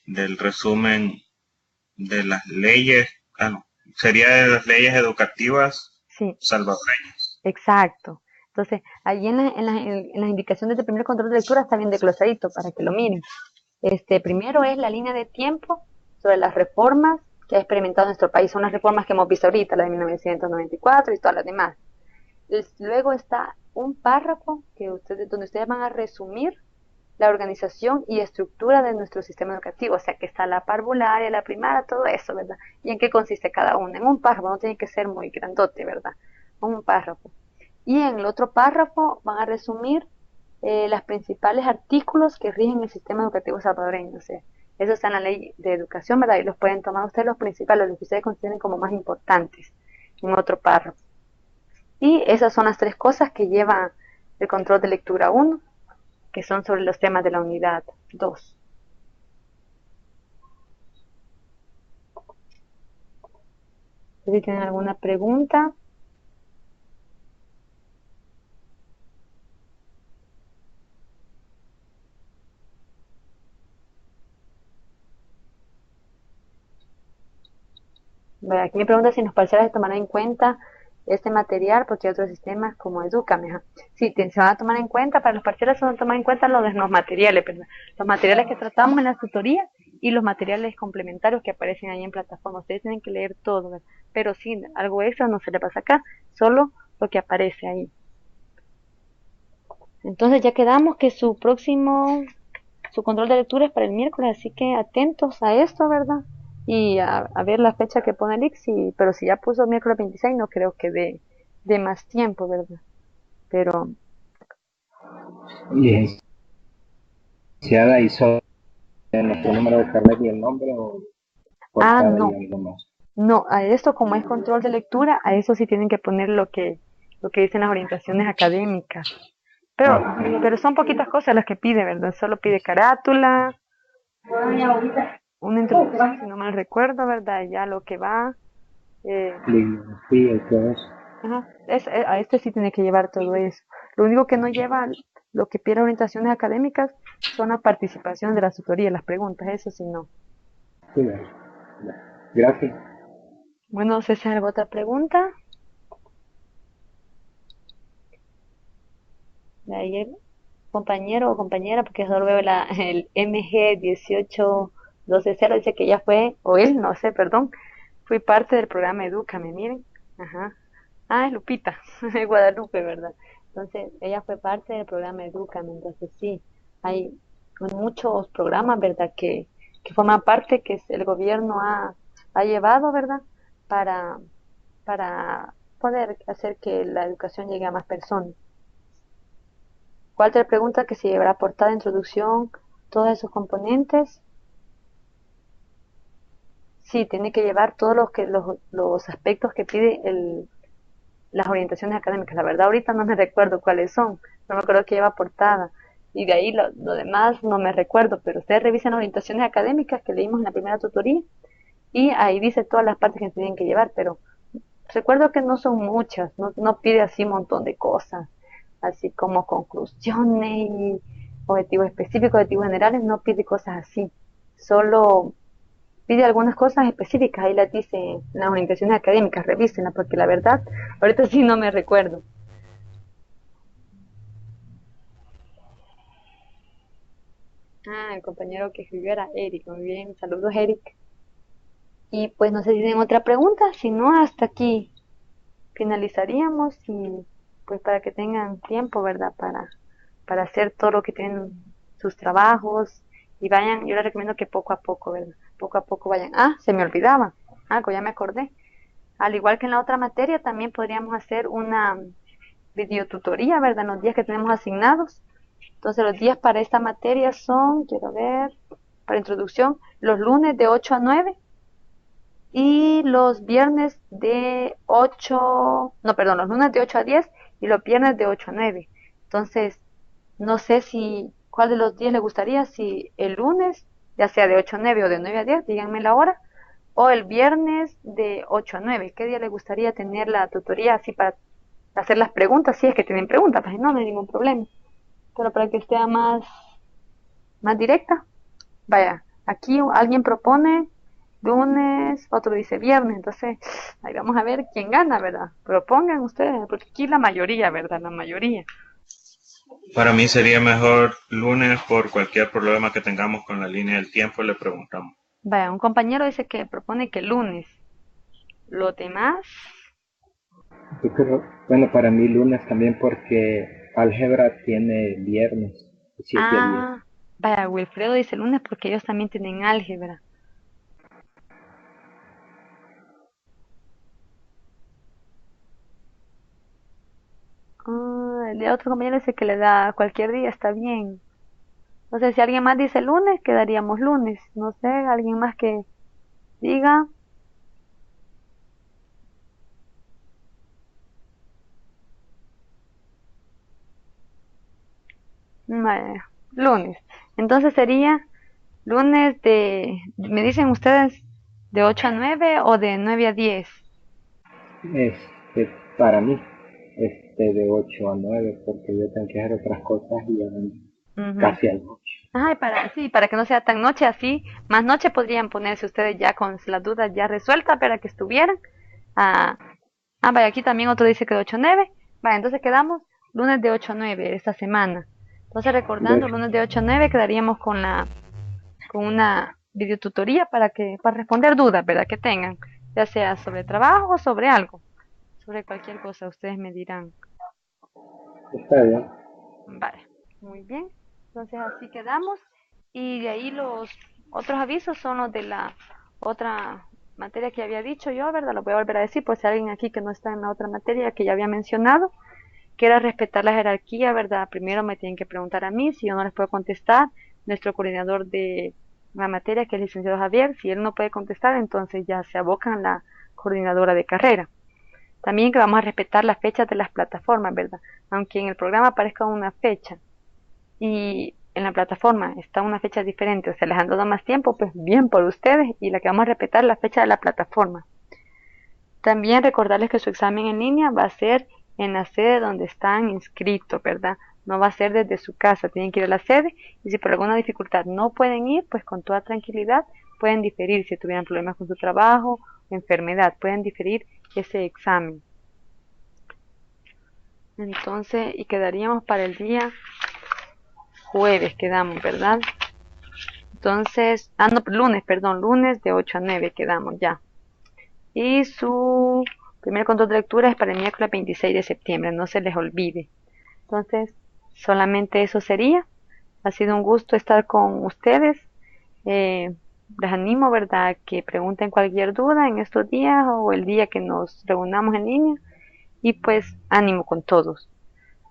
del resumen de las leyes, no, sería de las leyes educativas Sí, salvadoreñas. exacto. Entonces, allí en las indicaciones de primer control de lectura está bien desglosadito para que lo miren. Primero es la línea de tiempo sobre las reformas que ha experimentado nuestro país. Son las reformas que hemos visto ahorita, la de 1994 y todas las demás. Luego está un párrafo donde ustedes van a resumir la organización y estructura de nuestro sistema educativo, o sea que está la parvularia, la primaria, todo eso, ¿verdad? Y en qué consiste cada una. En un párrafo, no tiene que ser muy grandote, ¿verdad? Un párrafo. Y en el otro párrafo van a resumir los principales artículos que rigen el sistema educativo salvadoreño. O sea, eso está en la ley de educación, ¿verdad? Y los pueden tomar ustedes los principales, los que ustedes consideren como más importantes, en otro párrafo. Y esas son las 3 cosas que lleva el control de lectura 1, que son sobre los temas de la unidad 2. Si tienen alguna pregunta. Aquí me pregunta si en los parciales se tomará en cuenta este material, porque hay otros sistemas como Educame. Sí, se van a tomar en cuenta, para los parciales se van a tomar en cuenta los materiales, ¿verdad? Los materiales que tratamos en la tutoría y los materiales complementarios que aparecen ahí en plataforma. Ustedes tienen que leer todo, ¿verdad? Pero sí, algo extra no se le pasa acá, solo lo que aparece ahí. Entonces ya quedamos que su control de lectura es para el miércoles, así que atentos a esto, ¿verdad? Y a ver la fecha que pone el ICSI, pero si ya puso miércoles 26 no creo que dé más tiempo, ¿verdad? Pero Licenciada, ¿y solo nuestro número de carnet y el nombre o Ah, portada y no, algo más? no, a esto como es control de lectura, a eso sí tienen que poner lo que dicen las orientaciones académicas. Pero, Ah, pero son poquitas cosas las que pide, ¿verdad? Solo pide carátula, una introducción, si no mal recuerdo, ¿verdad? Ya lo que va. eh, bibliografía y todo eso. ajá, a este sí tiene que llevar todo eso. Lo único que no lleva, lo que pide orientaciones académicas, son la participación de las tutorías, las preguntas, eso sí no. Sí, bueno. Gracias. Bueno, César, ¿alguna otra pregunta? De ahí el compañero o compañera, porque solo veo el MG18120, dice que ya fue, o él, no sé, perdón, fui parte del programa Edúcame, miren. Ajá. Ah, es Lupita, es Guadalupe, ¿verdad? Entonces, ella fue parte del programa Edúcame, entonces sí, hay muchos programas, ¿verdad? Que forman parte, que el gobierno ha llevado, ¿verdad? Para, para poder hacer que la educación llegue a más personas. Walter pregunta que si llevará portada, introducción, todos esos componentes. Sí, tiene que llevar todos los aspectos que pide las orientaciones académicas. La verdad, ahorita no me recuerdo cuáles son. No me acuerdo que lleva portada. Y de ahí lo demás no me recuerdo. Pero ustedes revisen las orientaciones académicas que leímos en la primera tutoría. Y ahí dice todas las partes que tienen que llevar. Pero recuerdo que no son muchas. No, no pide así un montón de cosas. Así como conclusiones y objetivos específicos, objetivos generales. No pide cosas así. Solo pide algunas cosas específicas, ahí las dice en las orientaciones académicas, revísenlas, porque la verdad, ahorita sí no me recuerdo. Ah, el compañero que escribió era Eric, muy bien, saludos Eric. Y pues no sé si tienen otra pregunta, si no, hasta aquí finalizaríamos y pues para que tengan tiempo, ¿verdad? Para hacer todo lo que tienen sus trabajos y vayan, yo les recomiendo que poco a poco, ¿verdad? Poco a poco vayan. Ah, se me olvidaba, algo ya me acordé. Al igual que en la otra materia, también podríamos hacer una videotutoría, ¿verdad? En los días que tenemos asignados. Entonces los días para esta materia son, quiero ver, para introducción, los lunes de 8 a 9 y los viernes de 8, no, perdón, los lunes de 8 a 10 y los viernes de 8 a 9. Entonces, no sé si, cuál de los días le gustaría, si el lunes, ya sea de 8 a 9 o de 9 a 10, díganme la hora, o el viernes de 8 a 9. ¿Qué día le gustaría tener la tutoría así para hacer las preguntas? Si es que tienen preguntas, pues no, no hay ningún problema. Pero para que esté más directa, vaya, aquí alguien propone lunes, otro dice viernes, entonces ahí vamos a ver quién gana, ¿verdad? Propongan ustedes, porque aquí la mayoría, ¿verdad? La mayoría. Para mí sería mejor lunes por cualquier problema que tengamos con la línea del tiempo, le preguntamos. Vaya, un compañero dice que propone que lunes. Los demás, Yo creo, bueno, para mí lunes también porque álgebra tiene viernes, 7 a 10. ah, vaya, Wilfredo dice lunes porque ellos también tienen álgebra. Ah, el de otro compañero dice que le da cualquier día, está bien. No sé si alguien más dice lunes, quedaríamos lunes. No sé, alguien más que diga. Vaya, lunes. Entonces sería lunes me dicen ustedes, de 8 a 9 o de 9 a 10. Para mí, de 8 a 9 porque yo tengo que hacer otras cosas y ya Ujú. casi a la noche. Ay, sí, para que no sea tan noche así. Más noche podrían ponerse ustedes ya con las dudas ya resueltas para que estuvieran. Ah, vaya, aquí también otro dice que de 8 a 9. Vaya, entonces quedamos lunes de 8 a 9 esta semana. Entonces recordando, De lunes de 8 a 9 quedaríamos con una videotutoría para responder dudas, ¿verdad? Que tengan, ya sea sobre trabajo o sobre algo, sobre cualquier cosa, ustedes me dirán. Está bien. Vale, muy bien. Entonces así quedamos. Y de ahí los otros avisos son los de la otra materia que había dicho yo, ¿verdad? Lo voy a volver a decir por si hay alguien aquí que no está en la otra materia que ya había mencionado, que era respetar la jerarquía, ¿verdad? Primero me tienen que preguntar a mí, si yo no les puedo contestar, nuestro coordinador de la materia, que es el licenciado Javier, si él no puede contestar, entonces ya se abocan a la coordinadora de carrera. También que vamos a respetar las fechas de las plataformas, ¿verdad? Aunque en el programa aparezca una fecha y en la plataforma está una fecha diferente, o sea, les han dado más tiempo, pues bien por ustedes, y la que vamos a respetar es la fecha de la plataforma. También recordarles que su examen en línea va a ser en la sede donde están inscritos, ¿verdad? No va a ser desde su casa, tienen que ir a la sede, y si por alguna dificultad no pueden ir, pues con toda tranquilidad pueden diferir. Si tuvieran problemas con su trabajo o enfermedad, pueden diferir ese examen. Entonces, y quedaríamos para el día jueves, quedamos, ¿verdad? Entonces, no, lunes, perdón, lunes de 8 a 9 quedamos ya. Y su primer control de lectura es para el miércoles 26 de septiembre, no se les olvide. Entonces, solamente eso sería. Ha sido un gusto estar con ustedes. Les animo, ¿verdad?, que pregunten cualquier duda en estos días o el día que nos reunamos en línea. Y pues, ánimo con todos.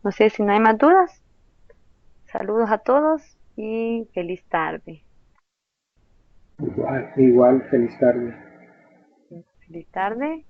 No sé si no hay más dudas. Saludos a todos y feliz tarde. Igual, feliz tarde. Feliz tarde.